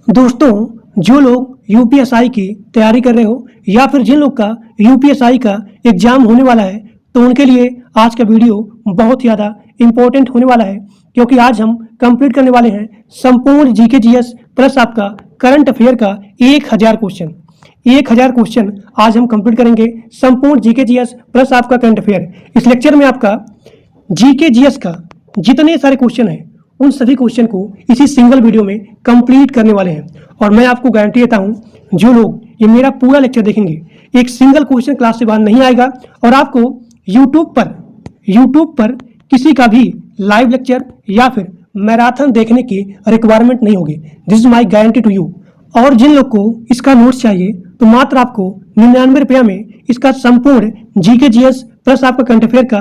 दोस्तों, जो लोग यूपीएसआई की तैयारी कर रहे हो या फिर जिन लोग का यूपीएसआई का एग्जाम होने वाला है, तो उनके लिए आज का वीडियो बहुत ही ज़्यादा इम्पोर्टेंट होने वाला है, क्योंकि आज हम कंप्लीट करने वाले हैं संपूर्ण जीके जीएस प्लस आपका करंट अफेयर का 1000 क्वेश्चन। 1000 क्वेश्चन आज हम कंप्लीट करेंगे संपूर्ण जीके जीएस प्लस आपका करंट अफेयर। इस लेक्चर में आपका जीके जीएस का जितने सारे क्वेश्चन हैं उन सभी क्वेश्चन को इसी सिंगल वीडियो में कंप्लीट करने वाले हैं। और मैं आपको गारंटी देता हूं, जो लोग ये मेरा पूरा लेक्चर देखेंगे, एक सिंगल क्वेश्चन क्लास से बाहर नहीं आएगा और आपको यूट्यूब पर किसी का भी लाइव लेक्चर या फिर मैराथन देखने की रिक्वायरमेंट नहीं होगी। This is my guarantee to you. और जिन लोग को इसका नोट्स चाहिए तो मात्र आपको 99 रुपया में इसका संपूर्ण जीके जीएस प्लस आपका करंट अफेयर का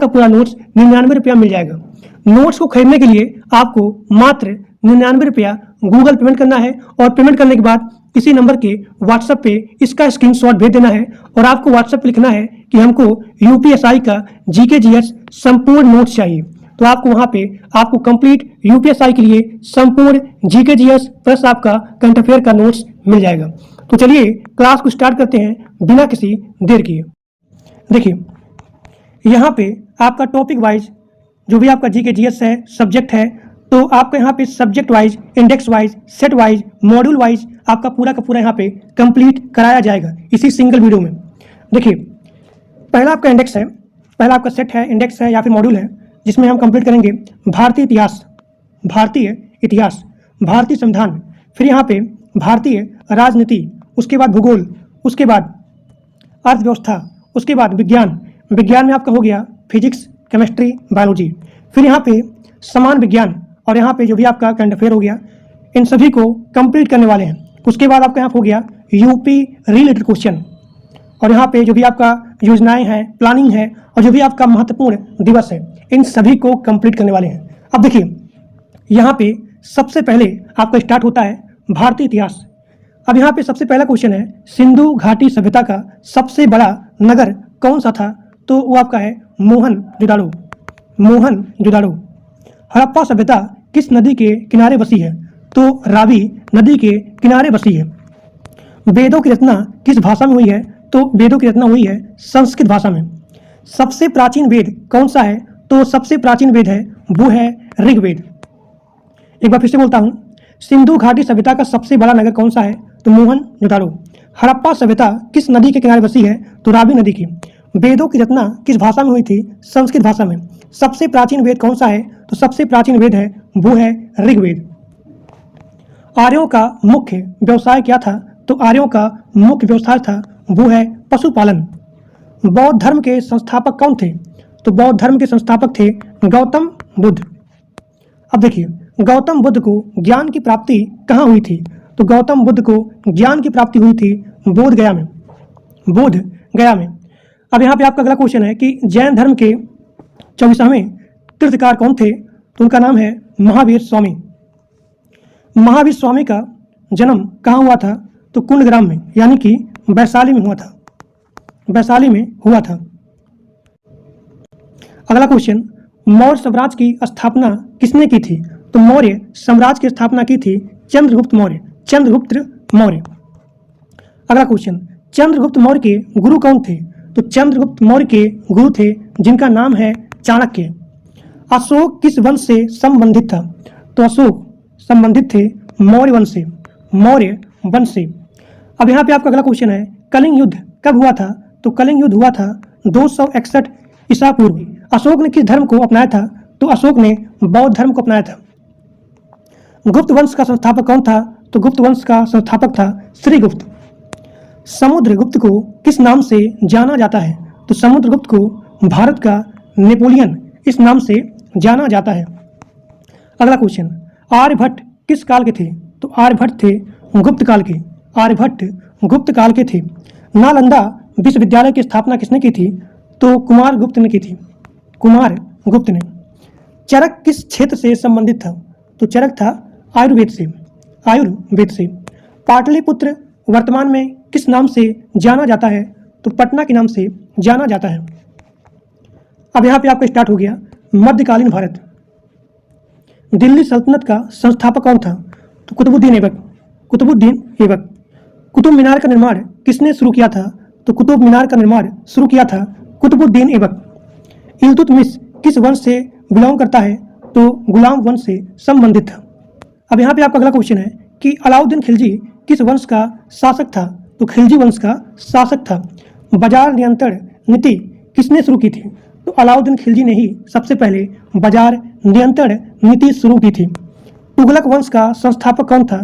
पूरा नोट्स 99 रुपया मिल जाएगा। नोट्स को खरीदने के लिए आपको मात्र 99 रुपया गूगल पेमेंट करना है और पेमेंट करने के बाद इसी नंबर के व्हाट्सएप पे इसका स्क्रीनशॉट भेज देना है और आपको व्हाट्सएप पे लिखना है कि हमको यूपीएसआई का जीके जीएस संपूर्ण नोट्स चाहिए। तो आपको वहां पे आपको कंप्लीट यूपीएसआई के लिए संपूर्ण जीके जीएस प्लस आपका करंट अफेयर का नोट्स मिल जाएगा। तो चलिए क्लास को स्टार्ट करते हैं बिना किसी देर किए। देखिए, यहाँ पे आपका टॉपिक वाइज जो भी आपका जीके जीएस है, सब्जेक्ट है, तो आपका यहाँ पे subject wise, index wise, set wise, module wise आपका पूरा का पूरा यहाँ पे कंप्लीट कराया जाएगा इसी सिंगल वीडियो में। देखिए, पहला आपका इंडेक्स है, पहला आपका सेट है, इंडेक्स है या फिर मॉड्यूल है, जिसमें हम कंप्लीट करेंगे भारतीय इतिहास, भारतीय संविधान, फिर यहाँ पे भारतीय राजनीति, उसके बाद भूगोल, उसके बाद अर्थव्यवस्था, उसके बाद विज्ञान में आपका हो गया फिजिक्स, केमिस्ट्री, बायोलॉजी, फिर यहाँ पे समान विज्ञान और यहाँ पे जो भी आपका करंट अफेयर हो गया, इन सभी को कंप्लीट करने वाले हैं। उसके बाद आपका यहाँ हो गया यूपी रिलेटेड क्वेश्चन और यहाँ पे जो भी आपका योजनाएं हैं, प्लानिंग है और जो भी आपका महत्वपूर्ण दिवस है, इन सभी को कंप्लीट करने वाले हैं। अब देखिए, यहाँ पे सबसे पहले आपका स्टार्ट होता है भारतीय इतिहास। अब यहाँ पे सबसे पहला क्वेश्चन है, सिंधु घाटी सभ्यता का सबसे बड़ा नगर कौन सा था? तो वो आपका है मोहनजोदाड़ो। हड़प्पा सभ्यता किस नदी के किनारे बसी है? तो रावी नदी के किनारे बसी है। वेदों की रचना किस भाषा में हुई है? तो वेदों की रचना हुई है संस्कृत भाषा में। सबसे प्राचीन वेद कौन सा है? तो सबसे प्राचीन वेद है वो है ऋग्वेद। एक बार फिर से बोलता हूँ, सिंधु घाटी सभ्यता का सबसे बड़ा नगर कौन सा है? तो मोहनजोदाड़ो। हड़प्पा सभ्यता किस नदी के किनारे बसी है? तो रावी नदी की। वेदों की रचना किस भाषा में हुई थी? संस्कृत भाषा में। सबसे प्राचीन वेद कौन सा है? तो सबसे प्राचीन वेद है वो है ऋग्वेद। आर्यों का मुख्य व्यवसाय क्या था? तो आर्यों का मुख्य व्यवसाय था वो है पशुपालन। बौद्ध धर्म के संस्थापक कौन थे? तो बौद्ध धर्म के संस्थापक थे गौतम बुद्ध। अब देखिए, गौतम बुद्ध को ज्ञान की प्राप्ति कहाँ हुई थी? तो गौतम बुद्ध को ज्ञान की प्राप्ति हुई थी बोध गया में। अब यहाँ पे आपका अगला क्वेश्चन है कि जैन धर्म के 24वें तीर्थकार कौन थे? तो उनका नाम है महावीर स्वामी। महावीर स्वामी का जन्म कहाँ हुआ था? तो कुंडग्राम में, यानी कि वैशाली में हुआ था। अगला क्वेश्चन, मौर्य साम्राज्य की स्थापना किसने की थी? तो मौर्य साम्राज्य की स्थापना की थी चंद्रगुप्त मौर्य। अगला क्वेश्चन, चंद्रगुप्त मौर्य के गुरु कौन थे? तो चंद्रगुप्त मौर्य के गुरु थे जिनका नाम है चाणक्य। अशोक किस वंश से संबंधित था? तो अशोक संबंधित थे मौर्य वंश से। अब यहाँ पे आपका अगला क्वेश्चन है, कलिंग युद्ध कब हुआ था? तो कलिंग युद्ध हुआ था 261 ईसा पूर्व। अशोक ने किस धर्म को अपनाया था? तो अशोक ने बौद्ध धर्म को अपनाया था। गुप्त वंश का संस्थापक कौन था? तो गुप्त वंश का संस्थापक था श्रीगुप्त। समुद्रगुप्त को किस नाम से जाना जाता है? तो समुद्रगुप्त को भारत का नेपोलियन इस नाम से जाना जाता है। अगला क्वेश्चन, आर्यभट्ट किस काल के थे? तो आर्यभट्ट थे गुप्त काल के थे। नालंदा विश्वविद्यालय की स्थापना किसने की थी? तो कुमारगुप्त ने। चरक किस क्षेत्र से संबंधित था? तो चरक था आयुर्वेद से। पाटलिपुत्र वर्तमान में किस नाम से जाना जाता है? तो पटना के नाम से जाना जाता है। अब यहाँ पे आपका स्टार्ट हो गया मध्यकालीन भारत। दिल्ली सल्तनत का संस्थापक कौन था? तो कुतुबुद्दीन ऐबक। कुतुबुद्दीन ऐबक। कुतुब मीनार का निर्माण किसने शुरू किया था? तो कुतुब मीनार का निर्माण शुरू किया था कुतुबुद्दीन ऐबक। इल्तुतमिश किस वंश से बिलोंग करता है? तो गुलाम वंश से संबंधित था। अब यहाँ पे आपका अगला क्वेश्चन है कि अलाउद्दीन खिलजी किस वंश का शासक था? तो खिलजी वंश का शासक था। बाजार नियंत्रण नीति किसने शुरू की थी? तो अलाउद्दीन खिलजी ने ही सबसे पहले बाजार नियंत्रण नीति शुरू की थी। तुगलक वंश का संस्थापक कौन था?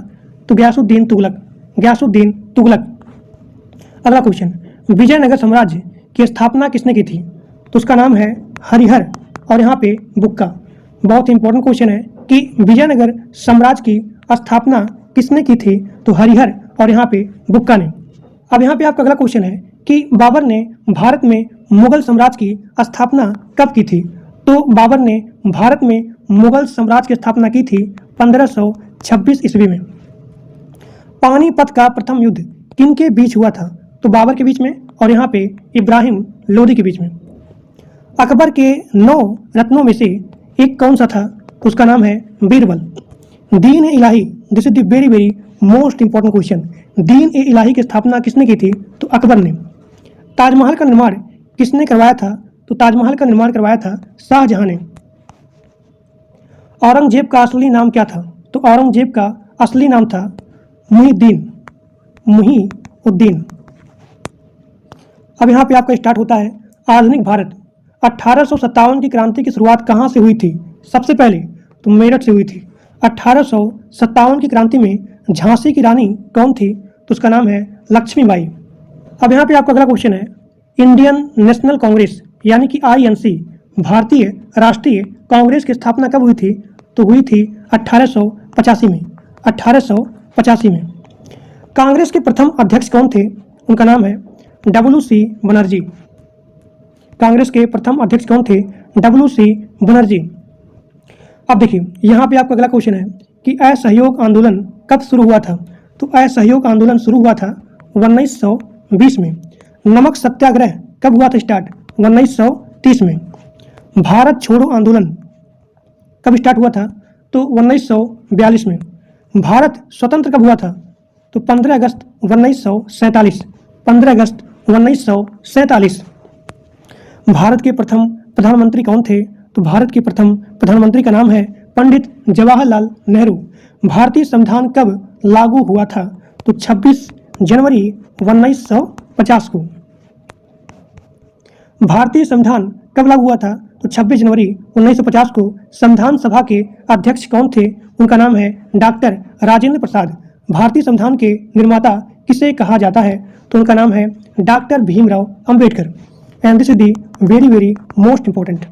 तो गयासुद्दीन तुगलक। गयासुद्दीन तुगलक। अगला क्वेश्चन, विजयनगर साम्राज्य की स्थापना किसने की थी? तो उसका नाम है हरिहर और यहाँ पे बुक्का। बहुत ही इंपॉर्टेंट क्वेश्चन है कि विजयनगर साम्राज्य की स्थापना किसने की थी? तो हरिहर और यहाँ पे बुक्का ने। अब यहाँ पे आपका अगला क्वेश्चन है कि बाबर ने भारत में मुगल साम्राज्य की स्थापना कब की थी? तो बाबर ने भारत में मुगल साम्राज्य की स्थापना की थी 1526 ईस्वी में। पानीपत का प्रथम युद्ध किन के बीच हुआ था? तो बाबर के बीच में और यहाँ पे इब्राहिम लोदी के बीच में। अकबर के 9 रत्नों में से एक कौन सा था? तो उसका नाम है Birbal. Din i Ilahi, this is the very very most important question. Din i इलाही की स्थापना किसने की थी? तो अकबर ने। ताजमहल का निर्माण किसने करवाया था? तो ताजमहल का निर्माण करवाया था शाहजहां ने। औरंगजेब का असली नाम क्या था? तो औरंगजेब का असली नाम था मुहीउद्दीन। मुहीउद्दीन। अब यहाँ पे आपका स्टार्ट होता है आधुनिक भारत। 1857 की क्रांति की शुरुआत कहाँ से हुई थी? सबसे पहले तो मेरठ से हुई थी। 1857 की क्रांति में झांसी की रानी कौन थी? तो उसका नाम है लक्ष्मीबाई। अब यहाँ पे आपका अगला क्वेश्चन है, इंडियन नेशनल कांग्रेस यानी कि आईएनसी, भारतीय राष्ट्रीय कांग्रेस की स्थापना कब हुई थी? तो हुई थी 1885 में। 1885 में। कांग्रेस के प्रथम अध्यक्ष कौन थे? उनका नाम है WC बनर्जी। कांग्रेस के प्रथम अध्यक्ष कौन थे? WC बनर्जी। अब देखिए यहाँ पे आपका अगला क्वेश्चन है कि असहयोग आंदोलन कब शुरू हुआ था? तो असहयोग आंदोलन शुरू हुआ था 1920 में। नमक सत्याग्रह कब हुआ था स्टार्ट? 1930 में। भारत छोड़ो आंदोलन कब स्टार्ट हुआ था? तो 1942 में। भारत स्वतंत्र कब हुआ था? तो 15 अगस्त 1947। 15 अगस्त 1947। भारत के प्रथम प्रधानमंत्री कौन थे? तो भारत के प्रथम प्रधानमंत्री का नाम है पंडित जवाहरलाल नेहरू। भारतीय संविधान कब लागू हुआ था? तो 26 जनवरी 1950 को। भारतीय संविधान कब लागू हुआ था? तो 26 जनवरी 1950 को। संविधान सभा के अध्यक्ष कौन थे? उनका नाम है डॉक्टर राजेंद्र प्रसाद। भारतीय संविधान के निर्माता किसे कहा जाता है? तो उनका नाम है doctor Bhimrao Ambedkar. And this is the very very most important.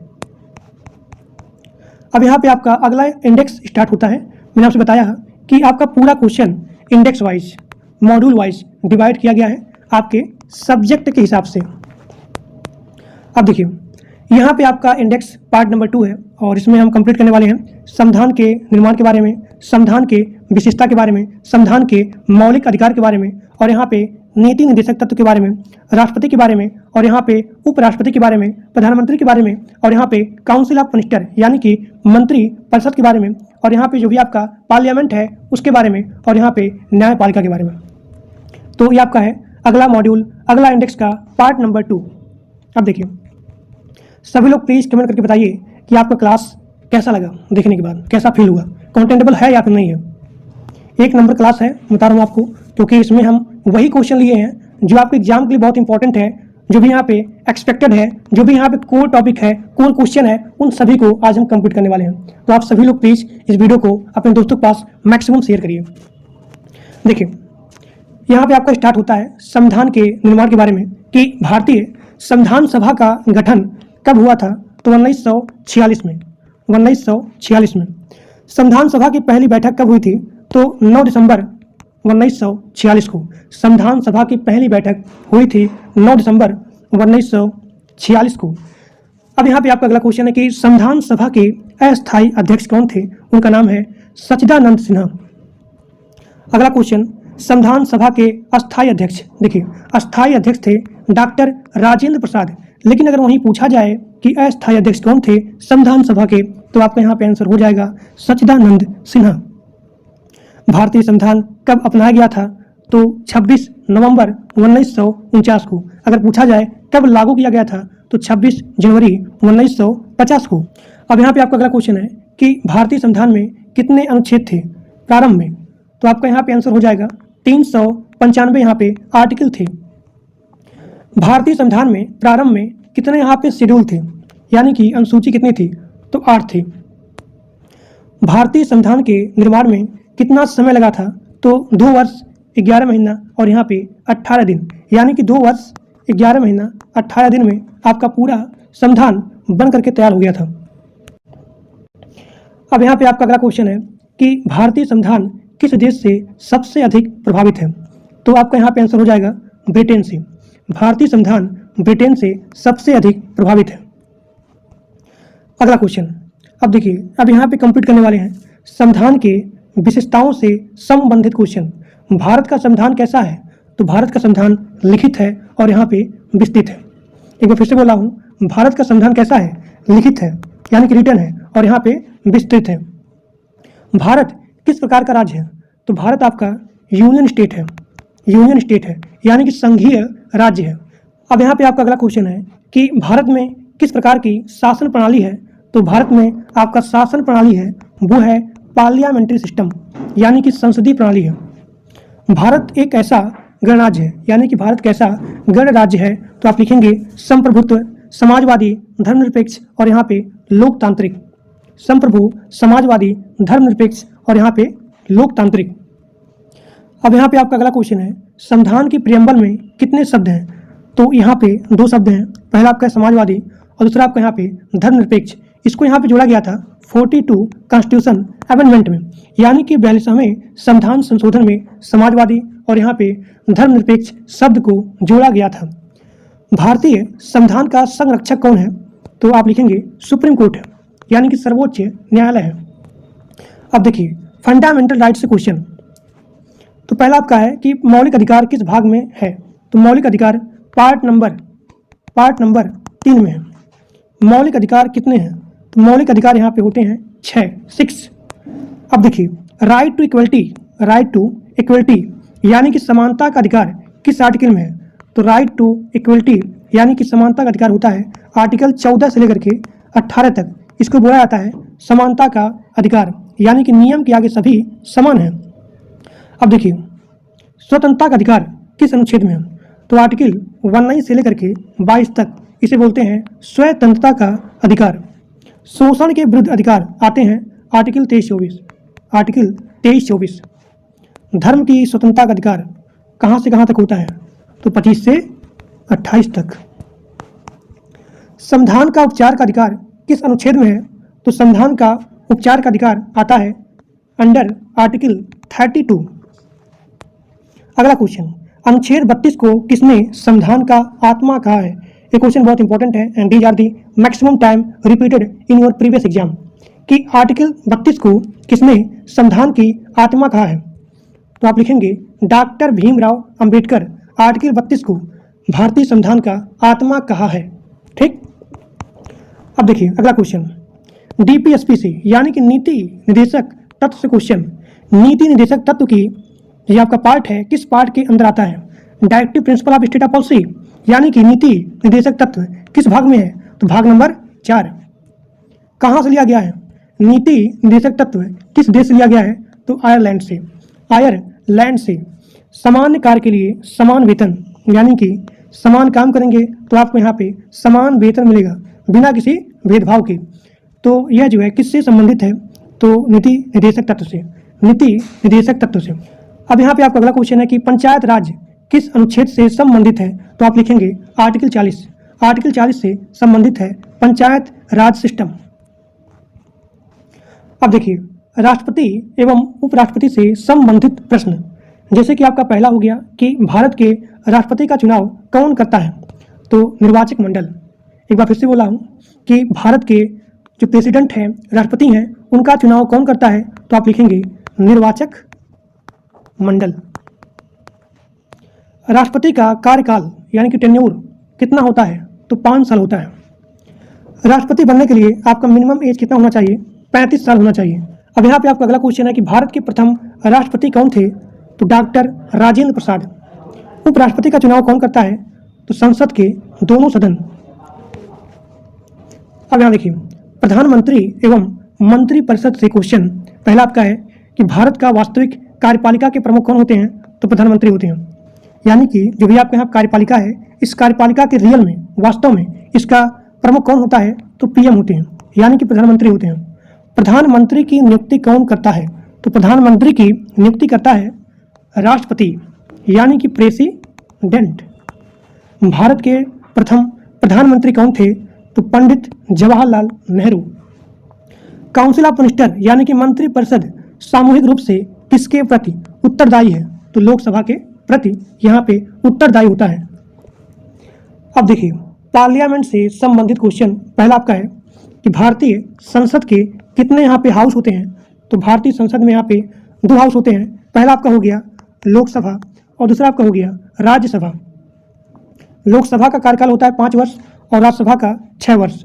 अब यहाँ पे आपका अगला इंडेक्स स्टार्ट होता है। मैंने आपसे बताया कि आपका पूरा question index wise, module wise divide किया गया है आपके सब्जेक्ट के हिसाब से। अब देखिए यहाँ पे आपका इंडेक्स पार्ट नंबर 2 है और इसमें हम कंप्लीट करने वाले हैं संविधान के निर्माण के बारे में, संविधान के विशेषता के बारे में, संविधान के मौलिक अधिकार के बारे में, और यहाँ पे नीति निर्देशक तत्व के बारे में, राष्ट्रपति के बारे में, और यहाँ पे उपराष्ट्रपति के बारे में, प्रधानमंत्री के बारे में, और यहाँ पे काउंसिल ऑफ मिनिस्टर यानी कि मंत्री परिषद के बारे में, और यहाँ पे जो भी आपका पार्लियामेंट है उसके बारे में, और यहाँ पे न्यायपालिका के बारे में। तो ये आपका है अगला मॉड्यूल, अगला इंडेक्स का पार्ट नंबर 2। अब देखिए सभी लोग प्लीज कमेंट करके बताइए कि आपका क्लास कैसा लगा, देखने के बाद कैसा फील हुआ, कंटेंटेबल है या फिर नहीं है। 1 नंबर क्लास है, बता रहा हूँ आपको, क्योंकि इसमें हम वही क्वेश्चन लिए हैं जो आपके एग्जाम के लिए बहुत इंपॉर्टेंट है, जो भी यहाँ पे एक्सपेक्टेड है, जो भी यहाँ पे कोर टॉपिक है, कोर क्वेश्चन है, उन सभी को आज हम कंप्लीट करने वाले हैं। तो आप सभी लोग प्लीज इस वीडियो को अपने दोस्तों के पास मैक्सिमम शेयर करिए। देखिए यहाँ पे आपका स्टार्ट होता है संविधान के निर्माण के बारे में कि भारतीय संविधान सभा का गठन कब हुआ था? तो 1946 में। 1946 में। संविधान सभा की पहली बैठक कब हुई थी? तो 9 दिसंबर 1946 को। संविधान सभा की पहली बैठक हुई थी 9 दिसंबर 1946 को। अब यहाँ पे आपका अगला क्वेश्चन है कि संविधान सभा के अस्थायी अध्यक्ष कौन थे? उनका नाम है सच्चिदानंद सिन्हा। अगला क्वेश्चन, संविधान सभा के अस्थायी अध्यक्ष, देखिए अस्थायी अध्यक्ष थे डॉक्टर राजेंद्र प्रसाद, लेकिन अगर वहीं पूछा जाए कि अस्थायी अध्यक्ष कौन थे संविधान सभा के, तो आपका यहाँ पे आंसर हो जाएगा सच्चिदानंद सिन्हा। भारतीय संविधान कब अपनाया गया था? तो 26 नवंबर 1949 को। अगर पूछा जाए कब लागू किया गया था तो 26 जनवरी 1950 को। अब यहाँ पे आपका अगला क्वेश्चन है कि भारतीय संविधान में कितने अनुच्छेद थे प्रारंभ में? तो आपका यहाँ पे आंसर हो जाएगा 395 यहाँ पे आर्टिकल थे। भारतीय संविधान में प्रारंभ में कितने यहाँ पे शेड्यूल थे, यानी कि अनुसूची कितनी थी? तो 8 थे। भारतीय संविधान के निर्माण में कितना समय लगा था? तो 2 वर्ष 11 महीना और यहाँ पे 18 दिन, यानी कि 2 वर्ष 11 महीना 18 दिन में आपका पूरा संविधान बन करके तैयार हो गया था। अब यहाँ पे आपका अगला क्वेश्चन है कि भारतीय संविधान किस देश से सबसे अधिक प्रभावित है? तो आपका यहाँ पे आंसर हो जाएगा ब्रिटेन से। भारतीय संविधान ब्रिटेन से सबसे अधिक प्रभावित है। अगला क्वेश्चन, अब देखिए, अब यहाँ पे कंप्लीट करने वाले हैं संविधान के विशेषताओं से संबंधित क्वेश्चन। भारत का संविधान कैसा है? तो भारत का संविधान लिखित है और यहाँ पे विस्तृत है। एक बार फिर से बोला हूँ, भारत का संविधान कैसा है? लिखित है, यानी कि रिटन है, और यहाँ पे विस्तृत है। भारत किस प्रकार का राज्य है? तो भारत आपका यूनियन स्टेट है, यूनियन स्टेट है, यानी कि संघीय राज्य है। अब यहाँ पे आपका अगला क्वेश्चन है कि भारत में किस प्रकार की शासन प्रणाली है? तो भारत में आपका शासन प्रणाली है वो है पार्लियामेंट्री सिस्टम, यानी कि संसदीय प्रणाली है। भारत एक ऐसा गणराज्य है, यानी कि भारत कैसा गणराज्य है? तो आप लिखेंगे संप्रभुत्व, समाजवादी, धर्मनिरपेक्ष और यहाँ पे लोकतांत्रिक। संप्रभु, समाजवादी, धर्मनिरपेक्ष और यहाँ पे लोकतांत्रिक। अब यहाँ पे आपका अगला क्वेश्चन है संविधान की प्रियम्बल में कितने शब्द हैं? तो यहाँ पे 2 शब्द हैं। पहला आपका समाजवादी और दूसरा आपका यहाँ पे धर्मनिरपेक्ष। इसको यहाँ पे जोड़ा गया था 42 कॉन्स्टिट्यूशन अमेंडमेंट में, यानी कि 42वें संविधान संशोधन में समाजवादी और यहाँ पे धर्मनिरपेक्ष शब्द को जोड़ा गया था। भारतीय संविधान का संरक्षक कौन है? तो आप लिखेंगे सुप्रीम कोर्ट है, यानी कि सर्वोच्च न्यायालय है। अब देखिए फंडामेंटल राइट से क्वेश्चन। तो पहला आपका है कि मौलिक अधिकार किस भाग में है? तो मौलिक अधिकार पार्ट नंबर 3 में है। मौलिक अधिकार कितने हैं? तो मौलिक अधिकार यहाँ पे होते हैं 6। अब देखिए राइट टू इक्वलिटी यानी कि समानता का अधिकार किस आर्टिकल में है? तो राइट टू इक्वलिटी यानी कि समानता का अधिकार होता है आर्टिकल 14 से लेकर के 18 तक। इसको बोला जाता है समानता का अधिकार, यानी कि नियम के आगे सभी समान हैं। अब देखिए स्वतंत्रता का अधिकार किस अनुच्छेद में है? तो आर्टिकल 19 से लेकर के 22 तक इसे बोलते हैं स्वतंत्रता का अधिकार। शोषण के विरुद्ध अधिकार आते हैं आर्टिकल 23-24। धर्म की स्वतंत्रता का अधिकार कहाँ से कहाँ तक होता है? तो 25 से 28 तक। संविधान का उपचार का अधिकार किस अनुच्छेद में है? तो संविधान का उपचार का अधिकार आता है अंडर आर्टिकल 32। अगला क्वेश्चन, अनुच्छेद 32 को किसने संविधान का आत्मा कहा है? ये क्वेश्चन बहुत इंपॉर्टेंट है and these are the maximum time repeated in your previous exam कि आर्टिकल 32 को किसने संविधान की आत्मा कहा है? तो आप लिखेंगे डॉक्टर भीमराव अंबेडकर आर्टिकल 32 को भारतीय संविधान का आत्मा कहा है। ठीक, अब देखिए अगला क्वेश्चन, डीपीएसपी से यानी कि नीति निदेशक तत्व से क्वेश्चन। नीति निदेशक तत्व की ये आपका पार्ट है, किस पार्ट के अंदर आता है? Directive principle of state of policy, यानी कि नीति निदेशक तत्व किस भाग में है? तो भाग नंबर 4। कहाँ से लिया गया है? नीति निदेशक तत्व किस देश से लिया गया है? तो आयरलैंड से। आयरलैंड से। समान कार्य के लिए समान वेतन, यानी कि समान काम करेंगे तो आपको यहाँ पे समान वेतन मिलेगा बिना किसी भेदभाव के। तो यह जो है किससे संबंधित है? तो नीति निदेशक तत्व से। नीति निदेशक तत्व से। अब यहाँ पे आपका अगला क्वेश्चन है कि पंचायत राज किस अनुच्छेद से संबंधित है? तो आप लिखेंगे आर्टिकल 40। आर्टिकल 40 से संबंधित है पंचायत राज सिस्टम। अब देखिए राष्ट्रपति एवं उपराष्ट्रपति से संबंधित प्रश्न, जैसे कि आपका पहला हो गया कि भारत के राष्ट्रपति का चुनाव कौन करता है? तो निर्वाचक मंडल। एक बार फिर से बोला हूँ कि भारत के जो प्रेसिडेंट हैं, राष्ट्रपति हैं, उनका चुनाव कौन करता है? तो आप लिखेंगे निर्वाचक मंडल। राष्ट्रपति का कार्यकाल यानी कि टेन्योर कितना होता है? तो 5 साल होता है। राष्ट्रपति बनने के लिए आपका मिनिमम एज कितना होना चाहिए? 35 साल होना चाहिए। अब यहाँ पे आपका अगला क्वेश्चन है कि भारत के प्रथम राष्ट्रपति कौन थे? तो डॉक्टर राजेंद्र प्रसाद। उपराष्ट्रपति का चुनाव कौन करता है? तो संसद के दोनों सदन। अब यहाँ देखिए, प्रधानमंत्री एवं मंत्रिपरिषद से क्वेश्चन पहला आपका है कि भारत का वास्तविक कार्यपालिका के प्रमुख कौन होते हैं? तो प्रधानमंत्री होते हैं। यानी कि जो भी आपके यहाँ कार्यपालिका है, इस कार्यपालिका के रियल में, वास्तव में इसका प्रमुख कौन होता है? तो पीएम होते हैं, यानी कि प्रधानमंत्री होते हैं। प्रधानमंत्री की नियुक्ति कौन करता है? तो प्रधानमंत्री की नियुक्ति करता है राष्ट्रपति, यानी कि प्रेसिडेंट। भारत के प्रथम प्रधानमंत्री कौन थे? तो Pandit Jawaharlal Nehru. Council of minister यानी कि मंत्रिपरिषद सामूहिक रूप से किसके प्रति उत्तरदायी है? तो लोकसभा के प्रति यहाँ पे उत्तरदायी होता है। अब देखिए, पार्लियामेंट से संबंधित क्वेश्चन पहला आपका है कि भारतीय संसद के कितने यहाँ पे हाउस होते हैं? तो भारतीय संसद में यहाँ पे 2 हाउस होते हैं। पहला आपका हो गया लोकसभा और दूसरा आपका हो गया राज्यसभा। लोकसभा का कार्यकाल होता है 5 वर्ष और राज्यसभा का 6 वर्ष।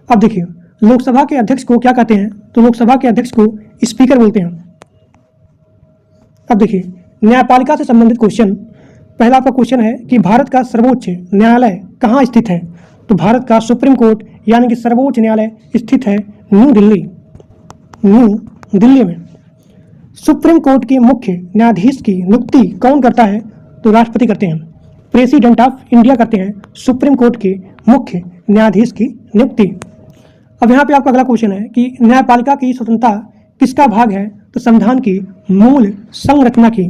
अब देखिए, लोकसभा के अध्यक्ष को क्या कहते हैं? तो लोकसभा के अध्यक्ष को स्पीकर बोलते हैं। अब देखिए, न्यायपालिका से संबंधित क्वेश्चन पहला आपका क्वेश्चन है कि भारत का सर्वोच्च न्यायालय कहाँ स्थित है? तो भारत का सुप्रीम कोर्ट यानी कि सर्वोच्च न्यायालय स्थित है न्यू दिल्ली में। सुप्रीम कोर्ट के मुख्य न्यायाधीश की नियुक्ति कौन करता है? तो राष्ट्रपति करते हैं। प्रेसिडेंट ऑफ इंडिया करते हैं सुप्रीम कोर्ट के मुख्य न्यायाधीश की नियुक्ति। अब यहाँ पे आपका अगला क्वेश्चन है कि न्यायपालिका की स्वतंत्रता किसका भाग है? तो संविधान की मूल संरचना की।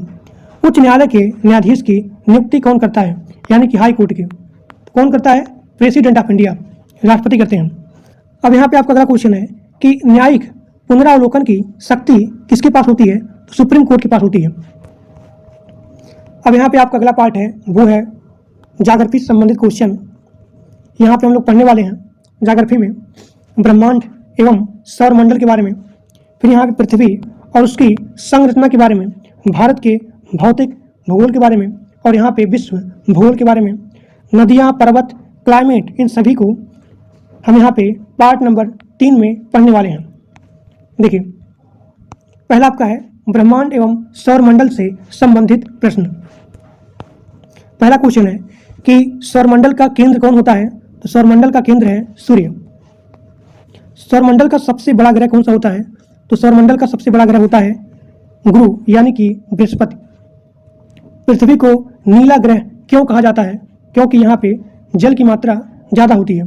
उच्च न्यायालय के न्यायाधीश की नियुक्ति कौन करता है? यानी कि हाई कोर्ट की। कौन करता है? प्रेसिडेंट ऑफ इंडिया, राष्ट्रपति करते हैं। अब यहाँ पे आपका अगला क्वेश्चन है कि न्यायिक पुनरावलोकन की शक्ति किसके पास होती है? तो सुप्रीम कोर्ट के पास होती है। अब यहाँ पे आपका अगला पार्ट है वो है ज्योग्राफी से संबंधित क्वेश्चन। यहाँ पे हम लोग पढ़ने वाले हैं ज्योग्राफी में ब्रह्मांड एवं सौरमंडल के बारे में, फिर यहाँ पे पृथ्वी और उसकी संरचना के बारे में, भारत के भौतिक भूगोल के बारे में और यहाँ पे विश्व भूगोल के बारे में, नदियाँ, पर्वत, क्लाइमेट, इन सभी को हम यहाँ पे पार्ट नंबर 3 में पढ़ने वाले हैं। देखिए, पहला आपका है ब्रह्मांड एवं सौरमंडल से संबंधित प्रश्न। पहला क्वेश्चन है कि सौरमंडल का केंद्र कौन होता है? तो सौरमंडल का केंद्र है सूर्य। सौरमंडल का सबसे बड़ा ग्रह कौन सा होता है? तो सौरमंडल का सबसे बड़ा ग्रह होता है गुरु यानी कि बृहस्पति। पृथ्वी को नीला ग्रह क्यों कहा जाता है? क्योंकि यहाँ पे जल की मात्रा ज़्यादा होती है।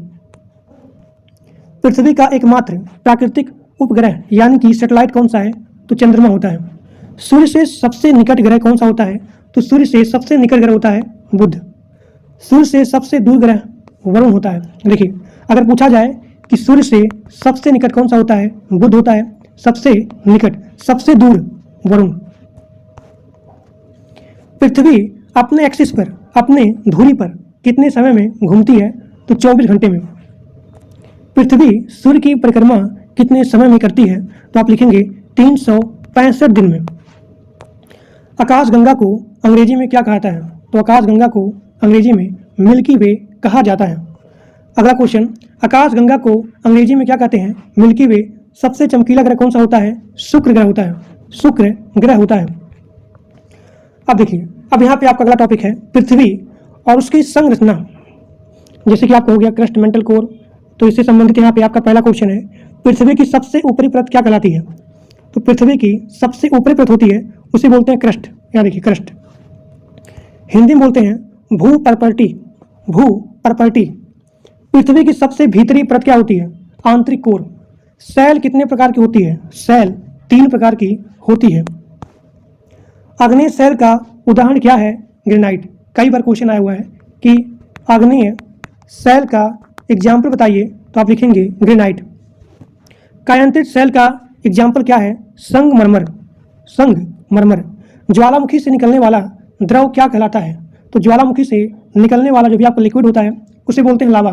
पृथ्वी का एकमात्र प्राकृतिक उपग्रह यानी कि सैटेलाइट कौन सा है? तो चंद्रमा होता है। सूर्य से सबसे निकट ग्रह कौन सा होता है? तो सूर्य से सबसे निकट ग्रह होता है बुध। सूर्य से सबसे दूर ग्रह वरुण होता है। देखिए, अगर पूछा जाए कि सूर्य से सबसे निकट कौन सा होता है? बुध होता है। सबसे निकट, सबसे दूर वरुण। पृथ्वी अपने एक्सिस पर, अपने धुरी पर कितने समय में घूमती है? तो 24 घंटे में। पृथ्वी सूर्य की परिक्रमा कितने समय में करती है? तो आप लिखेंगे 365 दिन में। आकाशगंगा को अंग्रेजी में क्या कहता है? तो आकाशगंगा को अंग्रेजी में मिल्की वे कहा जाता है। अगला क्वेश्चन, आकाशगंगा को अंग्रेजी में क्या कहते हैं? मिल्की वे। सबसे चमकीला ग्रह कौन सा होता है? शुक्र ग्रह होता है। शुक्र ग्रह होता है। अब देखिए, अब यहाँ पे आपका अगला टॉपिक है पृथ्वी और उसकी संरचना। जैसे कि आपको हो गया क्रस्ट, मेंटल कोर, तो इससे संबंधित यहाँ पे आपका पहला क्वेश्चन है पृथ्वी की सबसे ऊपरी परत क्या कहलाती है? तो पृथ्वी की सबसे ऊपरी परत होती है उसे बोलते हैं क्रस्ट। यहाँ देखिए क्रस्ट, हिंदी में बोलते हैं भूपर्पटी। भूपर्पटी। पृथ्वी की सबसे भीतरी परत क्या होती है? आंतरिक कोर। सेल कितने प्रकार की होती है? सेल 3 प्रकार की होती है। आग्नेय सेल का उदाहरण क्या है? ग्रेनाइट। कई बार क्वेश्चन आया हुआ है कि आग्नेय सेल का एग्जाम्पल बताइए, तो आप लिखेंगे ग्रेनाइट। कायांतरित सेल का एग्जाम्पल क्या है? संगमरमर। संगमरमर। ज्वालामुखी से निकलने वाला द्रव क्या कहलाता है? तो ज्वालामुखी से निकलने वाला जो भी आपका लिक्विड होता है उसे बोलते हैं लावा।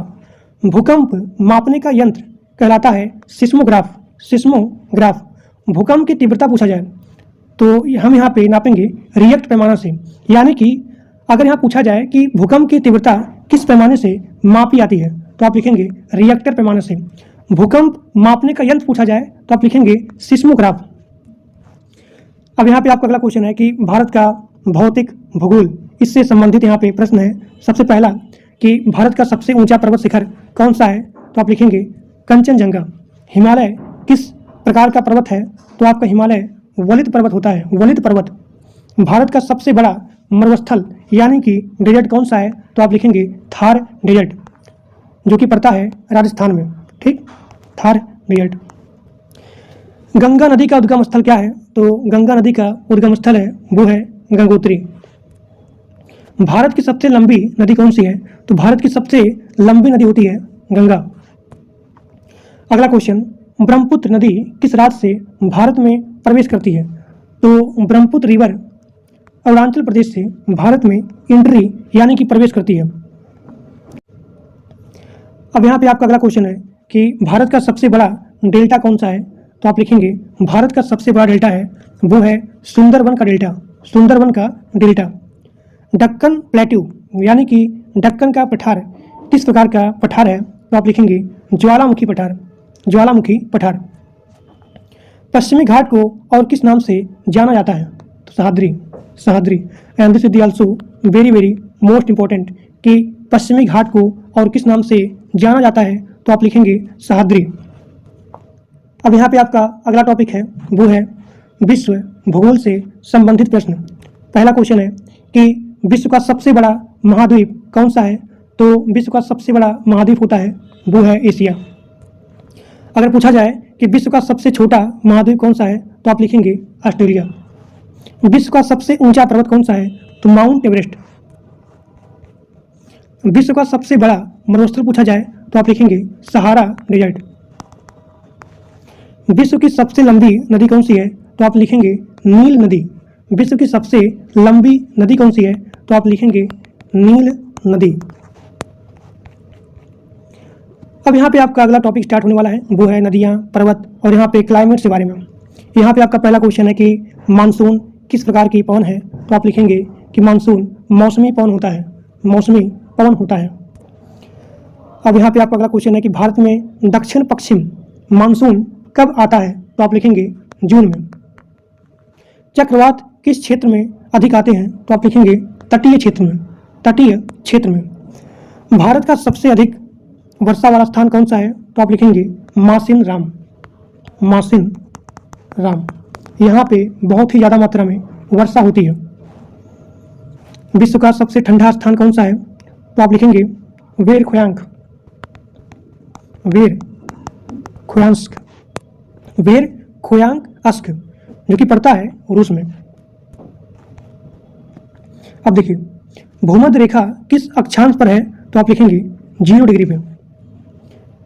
भूकंप मापने का यंत्र कहलाता है सिस्मोग्राफ। सिस्मोग्राफ। भूकंप की तीव्रता पूछा जाए तो हम यहाँ पे नापेंगे रिएक्ट पैमाना से। यानी कि अगर यहाँ पूछा जाए कि भूकंप की तीव्रता किस पैमाने से मापी जाती है, तो आप लिखेंगे रिएक्टर पैमाने से। भूकंप मापने का यंत्र पूछा जाए तो आप लिखेंगे सिस्मोग्राफ। अब यहाँ पे आपका अगला क्वेश्चन है कि भारत का भौतिक भूगोल, इससे संबंधित यहाँ पे प्रश्न है। सबसे पहला कि भारत का सबसे ऊंचा पर्वत शिखर कौन सा है, तो आप लिखेंगे कंचनजंगा। हिमालय किस प्रकार का पर्वत है, तो आपका हिमालय वलित पर्वत होता है, वलित पर्वत। भारत का सबसे बड़ा मरुस्थल यानी कि डेजर्ट कौन सा है, तो आप लिखेंगे थार डेजर्ट, जो कि पड़ता है राजस्थान में। ठीक, थार डेजर्ट। गंगा नदी का उद्गम स्थल क्या है, तो गंगा नदी का उद्गम स्थल है वो है गंगोत्री। भारत की सबसे लंबी नदी कौन सी है, तो भारत की सबसे लंबी नदी होती है गंगा। अगला क्वेश्चन, ब्रह्मपुत्र नदी किस राज्य से भारत में प्रवेश करती है, तो ब्रह्मपुत्र रिवर अरुणाचल प्रदेश से भारत में एंट्री यानी कि प्रवेश करती है। अब यहाँ पे आपका अगला क्वेश्चन है कि भारत का सबसे बड़ा डेल्टा कौन सा है, तो आप लिखेंगे भारत का सबसे बड़ा डेल्टा है वो है सुंदरबन का डेल्टा, सुंदरबन का डेल्टा। दक्कन प्लेट्यू यानी कि दक्कन का पठार किस प्रकार का पठार है, तो आप लिखेंगे ज्वालामुखी पठार, ज्वालामुखी पठार। पश्चिमी घाट को और किस नाम से जाना जाता है, तो Sahyadri, Sahyadri. And this is also very very most important कि पश्चिमी घाट को और किस नाम से जाना जाता है, तो आप लिखेंगे सह्याद्री। अब यहाँ पे आपका अगला टॉपिक है वो है विश्व भूगोल से संबंधित प्रश्न। पहला क्वेश्चन है कि विश्व का सबसे बड़ा महाद्वीप कौन सा है, तो विश्व का सबसे बड़ा महाद्वीप होता है वो है एशिया। अगर पूछा जाए कि विश्व का सबसे छोटा महाद्वीप कौन सा है, तो आप लिखेंगे ऑस्ट्रेलिया। विश्व का सबसे ऊंचा पर्वत कौन सा है, तो माउंट एवरेस्ट। विश्व का सबसे बड़ा मरुस्थल पूछा जाए तो आप लिखेंगे सहारा डेजर्ट। विश्व की सबसे लंबी नदी कौन सी है, तो आप लिखेंगे नील नदी। विश्व की सबसे लंबी नदी कौन सी है, तो आप लिखेंगे नील नदी। अब यहाँ पे आपका अगला टॉपिक स्टार्ट होने वाला है वो है नदियाँ, पर्वत और यहाँ पे क्लाइमेट के बारे में। यहाँ पे आपका पहला क्वेश्चन है कि मानसून किस प्रकार की पवन है, तो आप लिखेंगे कि मानसून मौसमी पवन होता है, मौसमी पवन होता है। अब यहाँ पे आपका अगला क्वेश्चन है कि भारत में दक्षिण पश्चिम मानसून कब आता है, तो आप लिखेंगे जून में। चक्रवात किस क्षेत्र में अधिक आते हैं, तो आप लिखेंगे तटीय क्षेत्र में, तटीय क्षेत्र में। भारत का सबसे अधिक वर्षा वाला स्थान कौन सा है, तो आप लिखेंगे मासिन राम, मासिन राम। यहाँ पे बहुत ही ज़्यादा मात्रा में वर्षा होती है। विश्व का सबसे ठंडा स्थान कौन सा है, तो आप लिखेंगे वेर खोयांक, वेर खोयांस्क, वेर खोयांस्क, जो कि पड़ता है रूस में। अब देखिए भूमध्य रेखा किस अक्षांश पर है, तो आप लिखेंगे 0 डिग्री पे।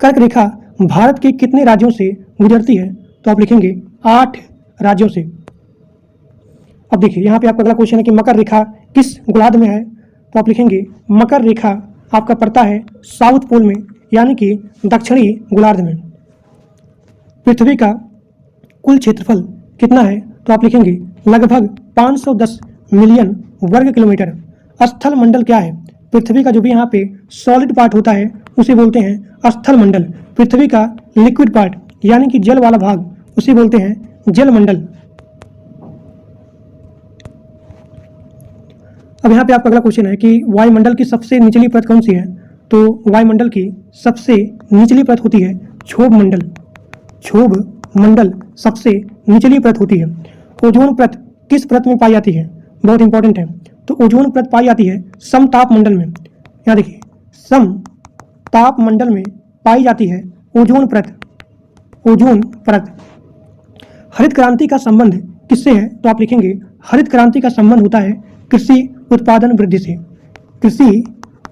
कर्क रेखा भारत के कितने राज्यों से गुजरती है, तो आप लिखेंगे 8 राज्यों से। अब देखिए यहाँ पे आपका अगला क्वेश्चन है कि मकर रेखा किस गोलार्ध में है, तो आप लिखेंगे मकर रेखा आपका पड़ता है साउथ पोल में यानी कि दक्षिणी गोलार्ध में। पृथ्वी का कुल क्षेत्रफल कितना है, तो आप लिखेंगे लगभग 510 मिलियन वर्ग किलोमीटर। स्थल मंडल क्या है, पृथ्वी का जो भी यहाँ पे सॉलिड पार्ट होता है उसे बोलते हैं स्थल मंडल। पृथ्वी का लिक्विड पार्ट यानी कि जल वाला भाग उसे बोलते हैं जल मंडल। अब यहाँ पे आपका अगला क्वेश्चन है कि वायुमंडल की सबसे निचली परत कौन सी है, तो वायुमंडल की सबसे निचली परत होती है क्षोभ मंडल, क्षोभ मंडल सबसे निचली परत होती है। ओजोन परत किस परत में पाई जाती है, बहुत इंपॉर्टेंट है, तो ओजोन परत पाई जाती है समताप मंडल में। यहाँ देखिए समताप मंडल में पाई जाती है ओजोन परत, ओजोन परत। हरित क्रांति का संबंध किससे है, तो आप लिखेंगे हरित क्रांति का संबंध होता है कृषि उत्पादन वृद्धि से, कृषि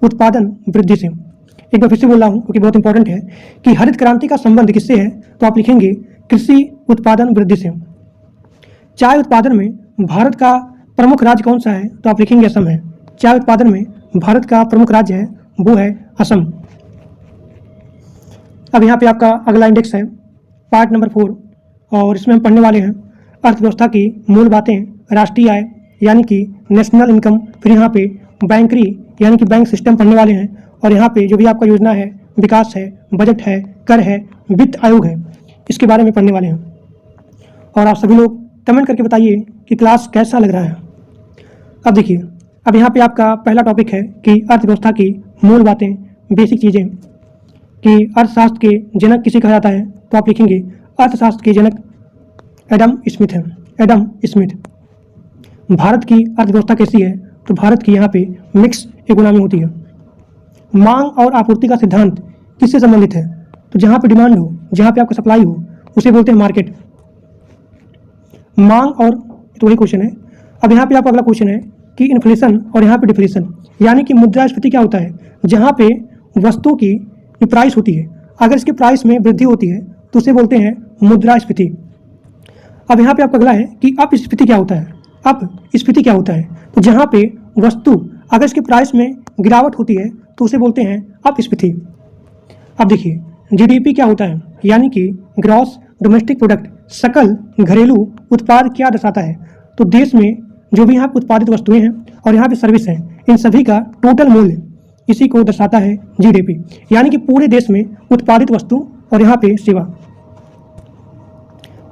उत्पादन वृद्धि से। एक बार फिर से बोल रहा हूँ क्योंकि बहुत इंपॉर्टेंट है कि हरित क्रांति का संबंध किससे है, तो आप लिखेंगे कृषि उत्पादन वृद्धि से। चाय उत्पादन में भारत का प्रमुख राज्य कौन सा है, तो आप लिखेंगे असम है। चाय उत्पादन में भारत का प्रमुख राज्य है वो है असम। अब यहाँ पे आपका अगला इंडेक्स है पार्ट नंबर 4 और इसमें हम पढ़ने वाले हैं अर्थव्यवस्था की मूल बातें, राष्ट्रीय आय यानी कि नेशनल इनकम, फिर यहाँ पे बैंकरी यानी कि बैंक सिस्टम पढ़ने वाले हैं और यहाँ पे जो भी आपका योजना है, विकास है, बजट है, कर है, वित्त आयोग है, इसके बारे में पढ़ने वाले हैं। और आप सभी लोग कमेंट करके बताइए कि क्लास कैसा लग रहा है। अब देखिए, अब यहाँ पे आपका पहला टॉपिक है कि अर्थव्यवस्था की मूल बातें, बेसिक चीज़ें, कि अर्थशास्त्र के जनक किसे कहा जाता है, तो आप लिखेंगे अर्थशास्त्र के जनक एडम स्मिथ है। Adam Smith. भारत की अर्थव्यवस्था कैसी है, तो भारत की यहाँ पे मिक्स इकोनॉमी होती है। मांग और आपूर्ति का सिद्धांत किससे संबंधित है, तो जहाँ पे डिमांड हो, जहाँ पे आपका सप्लाई हो, उसे बोलते हैं मार्केट। मांग और, तो वही क्वेश्चन है। अब यहाँ पे आपका अगला क्वेश्चन है कि इन्फ्लेशन और यहाँ पे डिफ्लेशन, यानी कि मुद्रास्फीति क्या होता है, जहाँ पे वस्तु की जो प्राइस होती है, अगर इसके प्राइस में वृद्धि होती है तो उसे बोलते हैं मुद्रास्फीति। अब यहाँ पे आपका अगला है कि अपस्फीति क्या होता है। अपस्फीति क्या होता है, तो जहाँ पे वस्तु अगर इसके प्राइस में गिरावट होती है तो उसे बोलते हैं अपस्फीति। अब देखिए, जीडीपी क्या होता है, यानी कि ग्रॉस डोमेस्टिक प्रोडक्ट, सकल घरेलू उत्पाद क्या दर्शाता है, तो देश में जो भी यहाँ पे उत्पादित वस्तुएं हैं और यहाँ पे सर्विस हैं, इन सभी का टोटल मूल्य, इसी को दर्शाता है जीडीपी, यानी कि पूरे देश में उत्पादित वस्तु और यहाँ पे सेवा।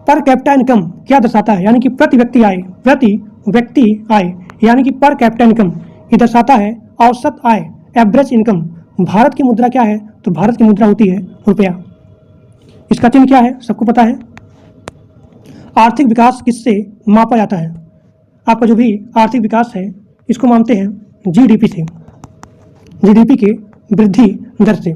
पर कैपिटा इनकम क्या दर्शाता है, यानी कि प्रति व्यक्ति आय, प्रति व्यक्ति आय, यानी कि पर कैपिटा इनकम ये दर्शाता है औसत आय, एवरेज इनकम। भारत की मुद्रा क्या है, तो भारत की मुद्रा होती है रुपया। इसका चिन्ह क्या है, सबको पता है। आर्थिक विकास किससे मापा जाता है, आपका जो भी आर्थिक विकास है इसको मानते हैं जीडीपी से, जीडीपी के वृद्धि दर से।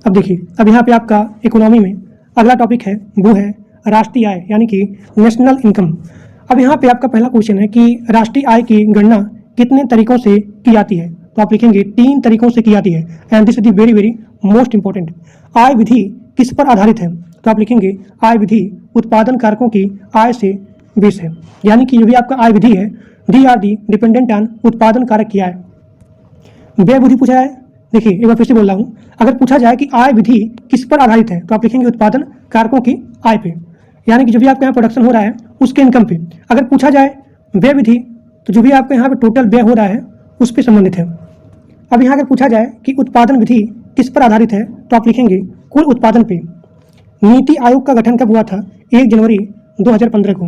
अब देखिए, अब यहाँ पे आपका इकोनॉमी में अगला टॉपिक है, वो है राष्ट्रीय आय, यानी कि नेशनल इनकम। अब यहाँ पे आपका पहला क्वेश्चन है कि राष्ट्रीय आय की गणना कितने तरीकों से की जाती है, तो आप लिखेंगे 3 तरीकों से की जाती है, and this is the very very most important. आय विधि किस पर आधारित है, तो आप लिखेंगे आय विधि उत्पादन कारकों की आय से बेस है, यानी कि जो भी आपका आय विधि है, these are the dependent on उत्पादन कारक की आय। व्यय विधि पूछा है, देखिए एक बार फिर से बोल रहा हूँ, अगर पूछा जाए कि आय विधि किस पर आधारित है, तो आप लिखेंगे उत्पादन कारकों की आय पे, यानी कि जो भी आपके यहाँ प्रोडक्शन हो रहा है उसके इनकम पे। अगर पूछा जाए व्यय विधि, तो जो भी आपके यहाँ पे टोटल व्यय हो रहा है उस पर संबंधित है। अब यहाँ अगर पूछा जाए कि उत्पादन विधि किस पर आधारित है, तो आप लिखेंगे कुल उत्पादन पे। नीति आयोग का गठन कब हुआ था, 1 जनवरी 2015 को।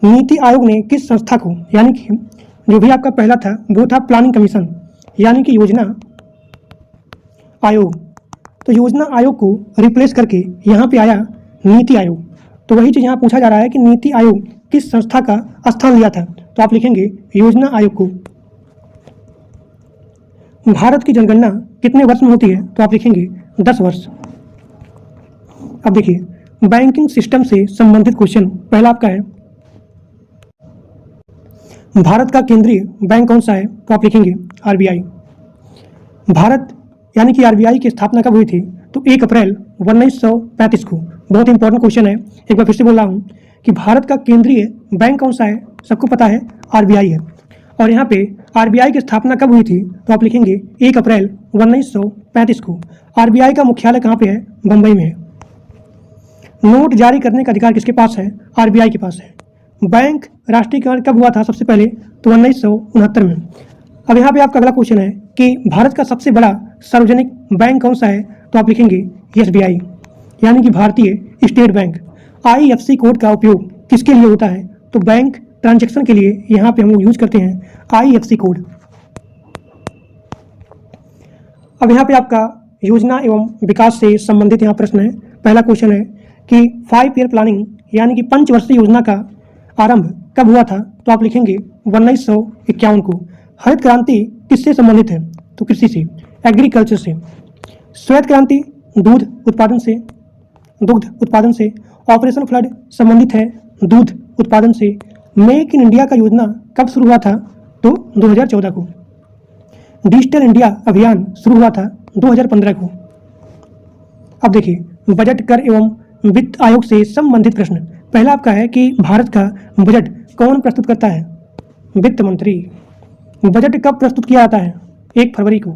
नीति आयोग ने किस संस्था को, यानी कि जो भी आपका पहला था वो था प्लानिंग कमीशन, यानी कि योजना आयोग, तो योजना आयोग को रिप्लेस करके यहाँ पे आया नीति आयोग। तो वही चीज़ यहाँ पूछा जा रहा है कि नीति आयोग किस संस्था का स्थान लिया था, तो आप लिखेंगे योजना आयोग को। भारत की जनगणना कितने वर्ष में होती है, तो आप लिखेंगे 10 वर्ष। अब देखिए, बैंकिंग सिस्टम से संबंधित क्वेश्चन पहला आपका है, भारत का केंद्रीय बैंक कौन सा है, तो आप लिखेंगे आरबीआई। भारत यानी कि आरबीआई की स्थापना कब हुई थी, तो 1 अप्रैल 1935 को। बहुत इंपॉर्टेंट क्वेश्चन है, एक बार फिर से बोल रहा हूँ कि भारत का केंद्रीय बैंक कौन सा है, सबको पता है आरबीआई है। और यहाँ पे आरबीआई की स्थापना कब हुई थी, तो आप लिखेंगे 1 अप्रैल 1935 को। आरबीआई का मुख्यालय कहाँ पे है, बम्बई में है। नोट जारी करने का अधिकार किसके पास है, आरबीआई के पास है। बैंक राष्ट्रीयकरण कब हुआ था सबसे पहले, तो 1969 में। अब यहाँ पे आपका अगला क्वेश्चन है कि भारत का सबसे बड़ा सार्वजनिक बैंक कौन सा है, तो आप लिखेंगे एसबीआई, यानी कि भारतीय स्टेट बैंक। आईएफएससी कोड का उपयोग किसके लिए होता है, तो बैंक ट्रांजैक्शन के लिए यहाँ पे हम लोग यूज करते हैं आईएफएससी कोड। अब यहाँ पे आपका योजना एवं विकास से संबंधित यहाँ प्रश्न है। पहला क्वेश्चन है कि 5 ईयर प्लानिंग यानी कि 5 वर्षीय योजना का आरंभ कब हुआ था, तो आप लिखेंगे 1951 को। हरित क्रांति किससे संबंधित है, तो कृषि से, एग्रीकल्चर से। श्वेत क्रांति दुग्ध उत्पादन से। ऑपरेशन फ्लड संबंधित है दूध उत्पादन से। मेक इन इंडिया का योजना कब शुरू हुआ था, तो 2014 को। डिजिटल इंडिया अभियान शुरू हुआ था 2015 को। अब देखिए, बजट कर एवं वित्त आयोग से संबंधित प्रश्न। पहला आपका है कि भारत का बजट कौन प्रस्तुत करता है, वित्त मंत्री। बजट कब प्रस्तुत किया जाता है, 1 फरवरी को।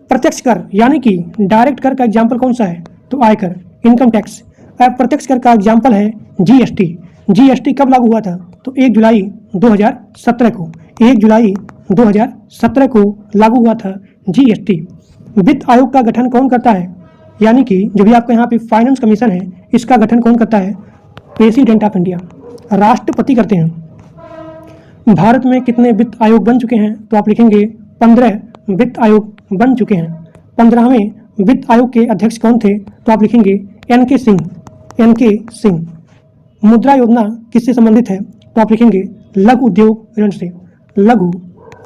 प्रत्यक्ष कर यानी कि डायरेक्ट कर का एग्जाम्पल कौन सा है, तो आयकर, इनकम टैक्स। अप्रत्यक्ष कर का एग्जाम्पल है जीएसटी। जीएसटी कब लागू हुआ था, तो 1 जुलाई 2017 को। 1 जुलाई 2017 को लागू हुआ था जीएसटी। वित्त आयोग का गठन कौन करता है, यानी कि जो भी आपका यहाँ पे फाइनेंस कमीशन है, इसका गठन कौन करता है, प्रेसिडेंट ऑफ इंडिया, राष्ट्रपति करते हैं। भारत में कितने वित्त आयोग बन चुके हैं? तो आप लिखेंगे 15 वित्त आयोग बन चुके हैं। 15वें वित्त आयोग के अध्यक्ष कौन थे? तो आप लिखेंगे एन.के. सिंह, एन.के. सिंह। मुद्रा योजना किससे संबंधित है? तो आप लिखेंगे लघु उद्योग ऋण से, लघु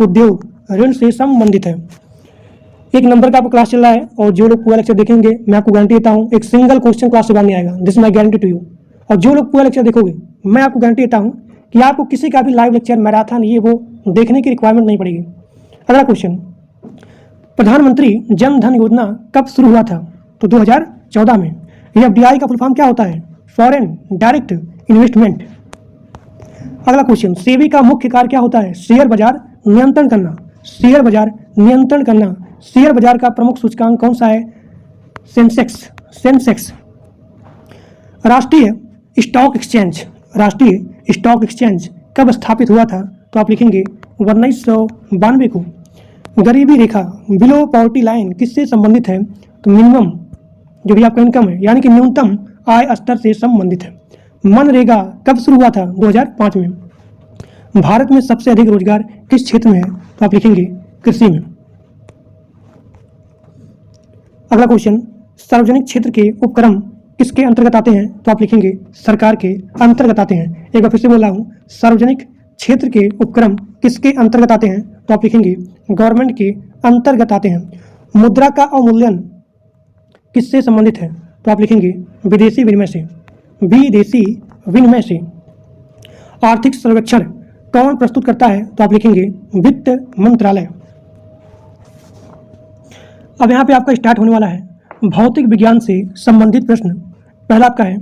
उद्योग ऋण से संबंधित है। एक नंबर का आपको क्लास चल रहा है और जो लोग पूरा लेक्चर देखेंगे मैं आपको गारंटी देता हूँ एक सिंगल क्वेश्चन क्लास से बाहर नहीं आएगा, this my guarantee to you. और जो लोग पूरा लेक्चर देखोगे मैं आपको गारंटी देता हूँ कि आपको किसी का भी लाइव लेक्चर मैराथन ये वो देखने की रिक्वायरमेंट नहीं पड़ेगी। अगला क्वेश्चन, प्रधानमंत्री जन धन योजना कब शुरू हुआ था? तो 2014 में। यह FDI का फुल फॉर्म क्या होता है? Foreign direct investment. अगला क्वेश्चन, सेबी का मुख्य कार्य क्या होता है? शेयर बाजार नियंत्रण करना, शेयर बाजार नियंत्रण करना। शेयर बाजार का प्रमुख सूचकांक कौन सा है? Sensex, Sensex. राष्ट्रीय स्टॉक एक्सचेंज, राष्ट्रीय स्टॉक एक्सचेंज कब स्थापित हुआ था? तो आप लिखेंगे 1992 को। गरीबी रेखा, बिलो पॉवर्टी लाइन किससे संबंधित है? तो मिनिमम जो भी आपका इनकम है यानी कि न्यूनतम आय स्तर से संबंधित है। मनरेगा कब शुरू हुआ था? 2005 में। भारत में सबसे अधिक रोजगार किस क्षेत्र में है? तो आप लिखेंगे कृषि में। अगला क्वेश्चन, सार्वजनिक क्षेत्र के उपक्रम किसके अंतर्गत आते हैं? तो आप लिखेंगे सरकार के अंतर्गत आते हैं। एक बार फिर से बोल रहा हूँ, सार्वजनिक क्षेत्र के उपक्रम किसके अंतर्गत आते हैं? तो आप लिखेंगे गवर्नमेंट के अंतर्गत आते हैं। मुद्रा का अवमूल्यन किससे संबंधित है? तो आप लिखेंगे विदेशी विनिमय से, विदेशी विनिमय से। आर्थिक सर्वेक्षण कौन प्रस्तुत करता है? तो आप लिखेंगे वित्त मंत्रालय। अब यहाँ पे आपका स्टार्ट होने वाला है भौतिक विज्ञान से संबंधित प्रश्न। पहला आपका है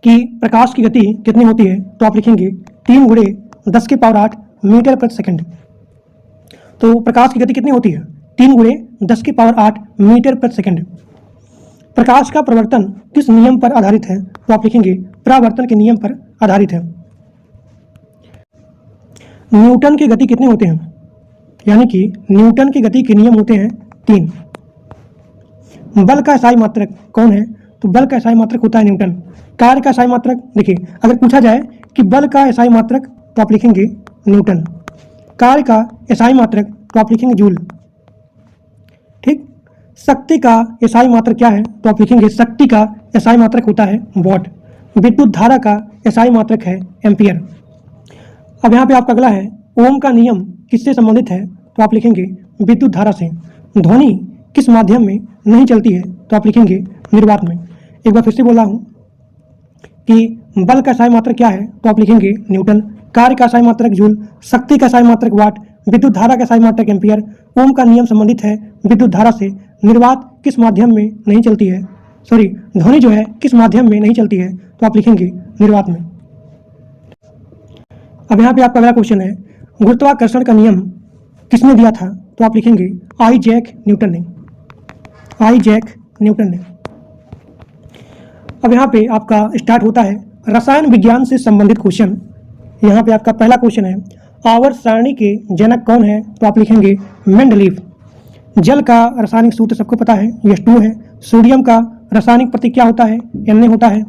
कि प्रकाश की गति कितनी होती है? तो आप लिखेंगे 3 × 10⁸ मीटर प्रति सेकंड। तो प्रकाश की गति कितनी होती है? 3 × 10⁸ मीटर प्रति सेकंड। प्रकाश का प्रवर्तन किस नियम पर आधारित है? तो आप लिखेंगे परावर्तन के नियम पर आधारित है। न्यूटन की गति कितने होते हैं? यानी कि न्यूटन की गति के नियम होते हैं 3। बल का SI मात्रक कौन है? तो बल का SI मात्रक होता है न्यूटन। कार्य का SI मात्रक, देखिए अगर पूछा जाए कि बल का SI मात्रक तो आप लिखेंगे न्यूटन। कार्य का SI मात्रक तो आप लिखेंगे जूल। ठीक। शक्ति का SI मात्रक क्या है? तो आप लिखेंगे शक्ति का SI मात्रक होता है वॉट। विद्युत धारा का SI मात्रक है एम्पियर। अब यहाँ पे आपका अगला है ओम का नियम किससे संबंधित है? तो आप लिखेंगे विद्युत धारा से। ध्वनि किस माध्यम में नहीं चलती है? तो आप लिखेंगे निर्वात में। एक बार फिर से बोल रहा हूँ कि बल का SI मात्रक क्या है? तो आप लिखेंगे न्यूटन। कार्य का SI मात्रक जूल, शक्ति का SI मात्रक वाट, विद्युत धारा का SI मात्रक एम्पियर। ओम का नियम संबंधित है विद्युत धारा से। निर्वात किस माध्यम में नहीं चलती है? सॉरी, ध्वनि जो है किस माध्यम में नहीं चलती है? तो आप लिखेंगे निर्वात में। अब यहाँ पे आपका अगला क्वेश्चन है गुरुत्वाकर्षण का नियम किसने दिया था? तो आप लिखेंगे आइजैक न्यूटन ने, आइजैक न्यूटन ने। अब यहाँ पे आपका स्टार्ट होता है रसायन विज्ञान से संबंधित क्वेश्चन। यहाँ पे आपका पहला क्वेश्चन है आवर्त सारणी के जनक कौन है? तो आप लिखेंगे मेंडलीव। जल का रासायनिक सूत्र सबको पता है H2 है। सोडियम का रासायनिक प्रतीक क्या होता है? Na होता है।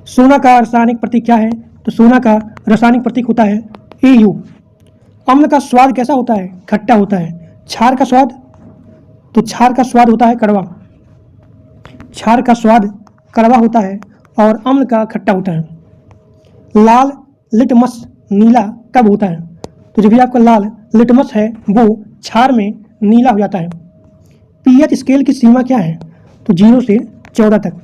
सोना का रासायनिक प्रतीक क्या है? तो सोना का रासायनिक प्रतीक होता है Au। अम्ल का स्वाद कैसा होता है? खट्टा होता है। क्षार का स्वाद, तो क्षार का स्वाद होता है कड़वा। क्षार का स्वाद कड़वा होता है और अम्ल का खट्टा होता है। लाल लिटमस नीला कब होता है? तो जो भी आपका लाल लिटमस है वो क्षार में नीला हो जाता है। pH स्केल की सीमा क्या है? तो 0 से 14 तक।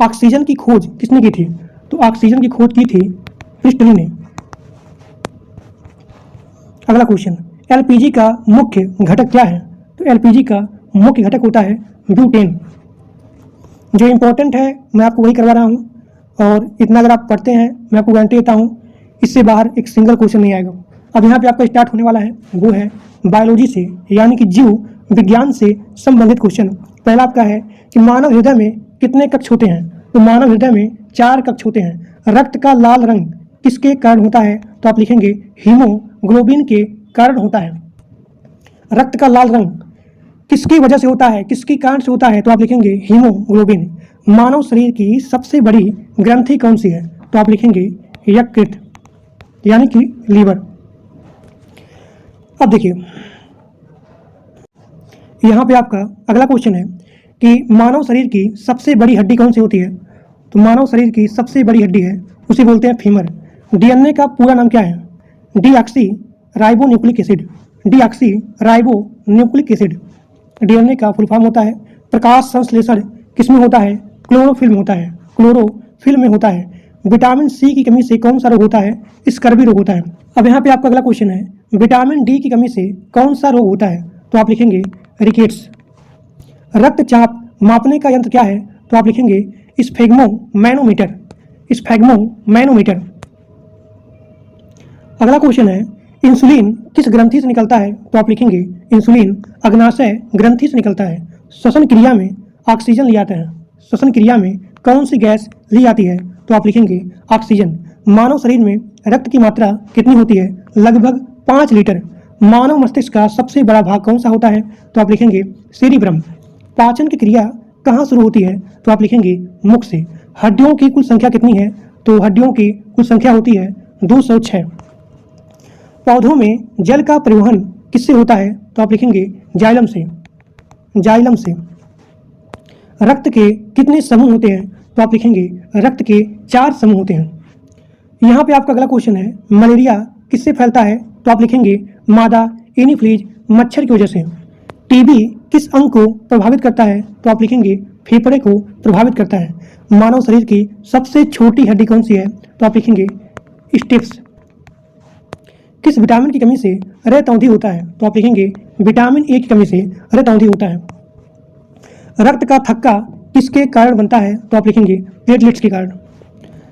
ऑक्सीजन की खोज किसने की थी? तो ऑक्सीजन की खोज की थी प्रिस्टली ने। अगला क्वेश्चन LPG का मुख्य घटक क्या है? तो LPG का मुख्य घटक होता है ब्यूटेन। जो इंपॉर्टेंट है मैं आपको वही करवा रहा हूँ और इतना अगर आप पढ़ते हैं मैं आपको गारंटी देता हूँ इससे बाहर एक सिंगल क्वेश्चन नहीं आएगा। अब यहाँ पे आपका स्टार्ट होने वाला है वो है बायोलॉजी से यानी कि जीव विज्ञान से संबंधित क्वेश्चन। पहला आपका है कि मानव हृदय में कितने कक्ष होते हैं? तो मानव हृदय में 4 कक्ष होते हैं। रक्त का लाल रंग किसके कारण होता है? तो आप लिखेंगे हीमोग्लोबिन के कारण होता है। रक्त का लाल रंग किसकी वजह से होता है, किसकी कारण से होता है, तो आप लिखेंगे हीमोग्लोबिन। मानव शरीर की सबसे बड़ी ग्रंथि कौन सी है, तो आप लिखेंगे यकृत यानी कि लीवर। अब देखिए यहाँ पे आपका अगला क्वेश्चन है कि मानव शरीर की सबसे बड़ी हड्डी कौन सी होती है, तो मानव शरीर की सबसे बड़ी हड्डी है उसे बोलते हैं फीमर। डीएनए का पूरा नाम क्या है, deoxyribonucleic acid, deoxyribonucleic acid. DNA का फुल फॉर्म होता है प्रकाश संश्लेषण किसमें होता है, क्लोरोफिल्म होता है, क्लोरोफिल्म में होता है। विटामिन सी की कमी से कौन सा रोग होता है, स्कर्वी रोग होता है। अब यहाँ पे आपका अगला क्वेश्चन है विटामिन डी की कमी से कौन सा रोग होता है, तो आप लिखेंगे रिकेट्स। रक्तचाप मापने का यंत्र क्या है, तो आप लिखेंगे स्फेग्मोमैनोमीटर, स्फेग्मोमैनोमीटर। अगला क्वेश्चन है इंसुलिन किस ग्रंथि से निकलता है, तो आप लिखेंगे इंसुलिन अग्नाशय ग्रंथि से निकलता है। श्वसन क्रिया में ऑक्सीजन लिया जाता है, श्वसन क्रिया में कौन सी गैस ली जाती है, तो आप लिखेंगे ऑक्सीजन। मानव शरीर में रक्त की मात्रा कितनी होती है, लगभग 5 लीटर। मानव मस्तिष्क का सबसे बड़ा भाग कौन सा होता है, तो आप लिखेंगे सेरिब्रम। पाचन की क्रिया कहाँ शुरू होती है, तो आप लिखेंगे मुख से। हड्डियों की कुल संख्या कितनी है, तो हड्डियों की कुल संख्या होती है 206। पौधों में जल का परिवहन किससे होता है, तो आप लिखेंगे जाइलम से, जाइलम से। रक्त के कितने समूह होते हैं, तो आप लिखेंगे रक्त के 4 समूह होते हैं। यहाँ पे आपका अगला क्वेश्चन है मलेरिया किससे फैलता है, तो आप लिखेंगे मादा एनीफ्लीज मच्छर की वजह से। टीबी किस अंग को प्रभावित करता है, तो आप लिखेंगे फेफड़े को प्रभावित करता है। मानव शरीर की सबसे छोटी हड्डी कौन सी है, तो आप लिखेंगे स्टेप्स। किस विटामिन की कमी से रक्तौंधी होता है, तो आप लिखेंगे विटामिन ए की कमी से रक्तौंधी होता है। रक्त का थक्का किसके कारण बनता है, तो आप लिखेंगे प्लेटलेट्स के कारण।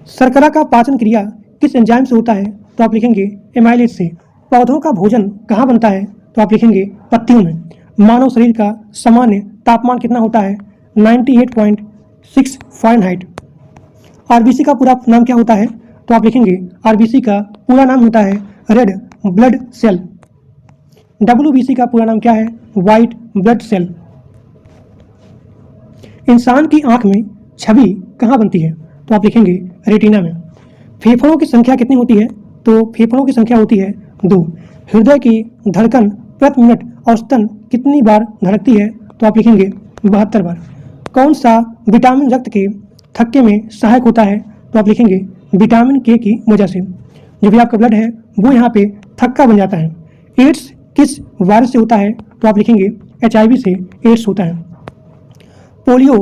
शर्करा का पाचन क्रिया किस एंजाइम से होता है, तो आप लिखेंगे एमाइलेज से। पौधों का भोजन कहाँ बनता है, तो आप लिखेंगे पत्तियों में। मानव शरीर का सामान्य तापमान कितना होता है, 98.6 फ़ारेनहाइट। आरबीसी का पूरा नाम क्या होता है, तो आप लिखेंगे आरबीसी का पूरा नाम होता है रेड ब्लड सेल। डब्ल्यूबीसी का पूरा नाम क्या है, वाइट ब्लड सेल। इंसान की आंख में छवि कहाँ बनती है, तो आप लिखेंगे रेटिना में। फेफड़ों की संख्या कितनी होती है, तो फेफड़ों की संख्या होती है 2। हृदय की धड़कन प्रति मिनट औसतन कितनी बार धड़कती है, तो आप लिखेंगे 72 बार। कौन सा विटामिन रक्त के थक्के में सहायक होता है, तो आप लिखेंगे विटामिन के की वजह से। जो भी आपका ब्लड है वो यहाँ पे थक्का बन जाता है। एड्स किस वायरस से होता है, तो आप लिखेंगे HIV से एड्स होता है। पोलियो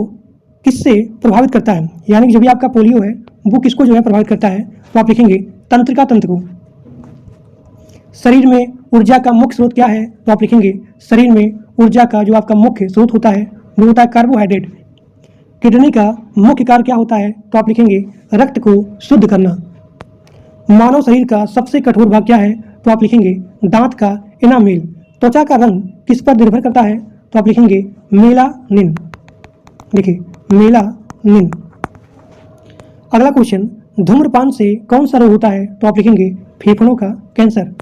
किससे प्रभावित करता है, यानी कि जो भी आपका पोलियो है वो किसको जो है प्रभावित करता है, तो आप लिखेंगे तंत्रिका तंत्र को। शरीर में ऊर्जा का मुख्य स्रोत क्या है, तो आप लिखेंगे शरीर में ऊर्जा का जो आपका मुख्य स्रोत होता है वो होता है कार्बोहाइड्रेट। किडनी का मुख्य कार्य क्या होता है, तो आप लिखेंगे रक्त को शुद्ध करना। मानव शरीर का सबसे कठोर भाग क्या है, तो आप लिखेंगे दांत का एनामेल। त्वचा का रंग किस पर निर्भर करता है, तो आप लिखेंगे मेलानिन। देखिए मेलानिन। अगला क्वेश्चन धूम्रपान से कौन सा रोग होता है, तो आप लिखेंगे फेफड़ों का कैंसर।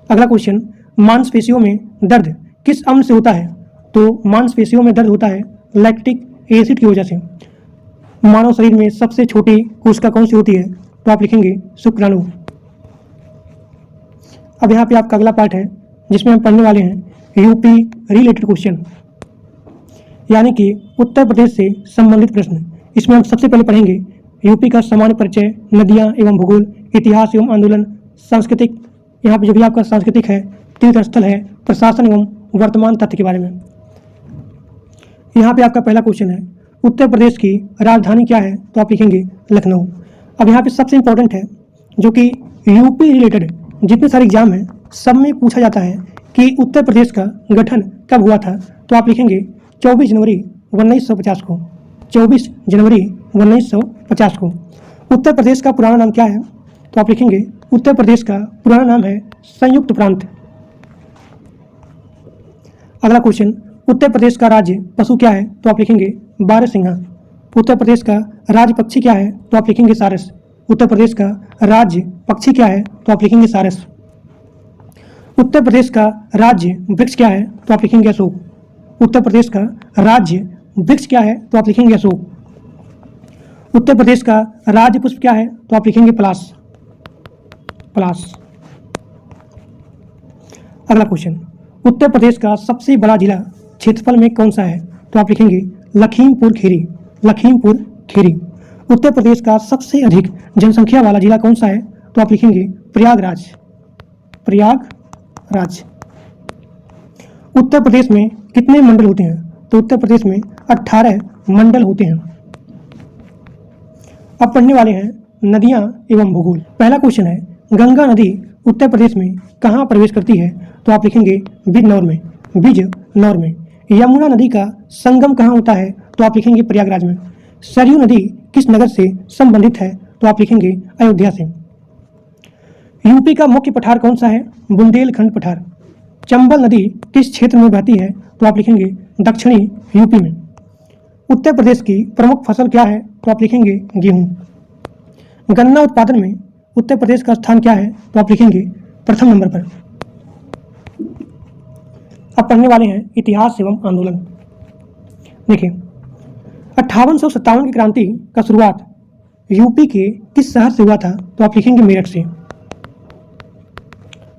अगला क्वेश्चन मांसपेशियों में दर्द किस अम्ल से होता है, तो मांसपेशियों में दर्द होता है लैक्टिक एसिड की वजह से। मानव शरीर में सबसे छोटी कोशिका कौन सी होती है, तो आप लिखेंगे शुक्राणु। अब यहाँ पे आपका अगला पार्ट है जिसमें हम पढ़ने वाले हैं यूपी रिलेटेड क्वेश्चन, यानी कि उत्तर प्रदेश से संबंधित प्रश्न। इसमें हम सबसे पहले पढ़ेंगे यूपी का सामान्य परिचय, नदियाँ एवं भूगोल, इतिहास एवं आंदोलन, सांस्कृतिक, यहाँ पे जो भी आपका सांस्कृतिक है, तीर्थ स्थल है, प्रशासन एवं वर्तमान तथ्य के बारे में। यहाँ पे आपका पहला क्वेश्चन है उत्तर प्रदेश की राजधानी क्या है, तो आप लिखेंगे लखनऊ। अब यहाँ पे सबसे इंपॉर्टेंट है जो कि यूपी रिलेटेड जितने सारे एग्जाम हैं सब में पूछा जाता है कि उत्तर प्रदेश का गठन कब हुआ था, तो आप लिखेंगे 24 जनवरी 1950 को, 24 जनवरी 1950 को। उत्तर प्रदेश का पुराना नाम क्या है, तो आप लिखेंगे उत्तर प्रदेश का पुराना नाम है संयुक्त प्रांत। अगला क्वेश्चन उत्तर प्रदेश का राज्य पशु क्या है, तो आप लिखेंगे बारहसिंघा। उत्तर प्रदेश का राज्य पक्षी क्या है, तो आप लिखेंगे सारस। उत्तर प्रदेश का राज्य पक्षी क्या है, तो आप लिखेंगे सारस। उत्तर प्रदेश का राज्य वृक्ष क्या है? तो आप लिखेंगे अशोक। उत्तर प्रदेश का राज्य वृक्ष क्या है? तो आप लिखेंगे अशोक। उत्तर प्रदेश का राज्य पुष्प क्या है? तो आप लिखेंगे पलाश। पलाश। अगला क्वेश्चन, उत्तर प्रदेश का सबसे बड़ा जिला क्षेत्रफल में कौन सा है? तो आप लिखेंगे लखीमपुर खीरी। लखीमपुर खीरी। उत्तर प्रदेश का सबसे अधिक जनसंख्या वाला जिला कौन सा है? तो आप लिखेंगे प्रयागराज। प्रयागराज। उत्तर प्रदेश में कितने मंडल होते हैं? तो उत्तर प्रदेश में 18 मंडल होते हैं। अब पढ़ने वाले हैं नदियां एवं भूगोल। पहला क्वेश्चन है, गंगा नदी उत्तर प्रदेश में कहाँ प्रवेश करती है? तो आप लिखेंगे बिजनौर में। बिजनौर में। यमुना नदी का संगम कहाँ होता है? तो आप लिखेंगे प्रयागराज में। सरयू नदी किस नगर से संबंधित है? तो आप लिखेंगे अयोध्या से। यूपी का मुख्य पठार कौन सा है? बुंदेलखंड पठार। चंबल नदी किस क्षेत्र में बहती है? तो आप लिखेंगे दक्षिणी यूपी में। उत्तर प्रदेश की प्रमुख फसल क्या है? तो आप लिखेंगे गेहूं। गन्ना उत्पादन में उत्तर प्रदेश का स्थान क्या है? तो आप लिखेंगे प्रथम नंबर पर। अब पढ़ने वाले हैं इतिहास एवं आंदोलन। देखिए, 5857 की क्रांति का शुरुआत यूपी के किस शहर से हुआ था? तो आप लिखेंगे मेरठ से,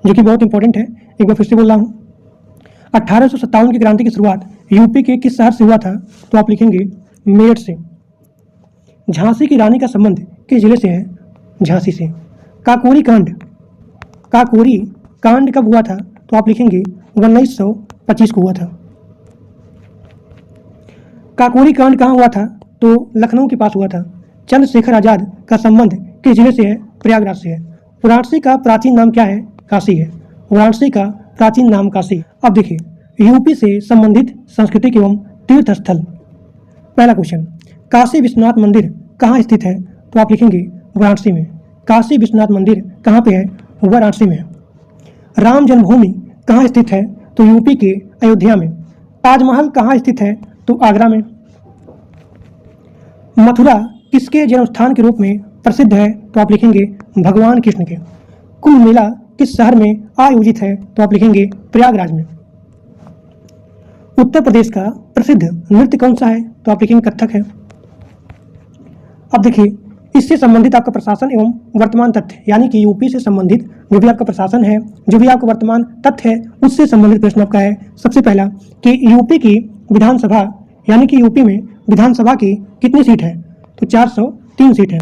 जो कि बहुत इंपॉर्टेंट है। एक बार फिर से बोल रहा हूँ, 1857 की क्रांति की शुरुआत यूपी के किस शहर से हुआ था? तो आप लिखेंगे मेरठ से। झांसी की रानी का संबंध किस जिले से है? झांसी से। काकोरी कांड, काकोरी कांड कब हुआ था? तो आप लिखेंगे 1925 को हुआ था। काकोरी कांड कहाँ हुआ था? तो लखनऊ के पास हुआ था। चंद्रशेखर आजाद का संबंध किस जिले से है? प्रयागराज से है। वाराणसी का प्राचीन नाम क्या है? काशी है। वाराणसी का प्राचीन नाम काशी। अब देखिए, यूपी से संबंधित सांस्कृतिक एवं तीर्थ स्थल। पहला क्वेश्चन, काशी विश्वनाथ मंदिर कहाँ स्थित है? तो आप लिखेंगे वाराणसी में। काशी विश्वनाथ मंदिर कहाँ पे है? वाराणसी में। राम जन्मभूमि कहाँ स्थित है? तो यूपी के अयोध्या में। ताजमहल कहाँ स्थित है? तो आगरा में। मथुरा किसके जन्म स्थान के रूप में प्रसिद्ध है? तो आप लिखेंगे भगवान कृष्ण के। कुंभ मेला किस शहर में आयोजित है? तो आप लिखेंगे प्रयागराज में। उत्तर प्रदेश का प्रसिद्ध नृत्य कौन सा है? तो आप लिखेंगे कथक है। अब देखिए, इससे संबंधित आपका प्रशासन एवं वर्तमान तथ्य, यानी कि यूपी से संबंधित जो भी आपका प्रशासन है, जो भी आपका वर्तमान तथ्य है, उससे संबंधित प्रश्न आपका है। सबसे पहला कि यूपी की विधानसभा, यानी कि यूपी में विधानसभा की कितनी सीट है? तो 403 सीट है।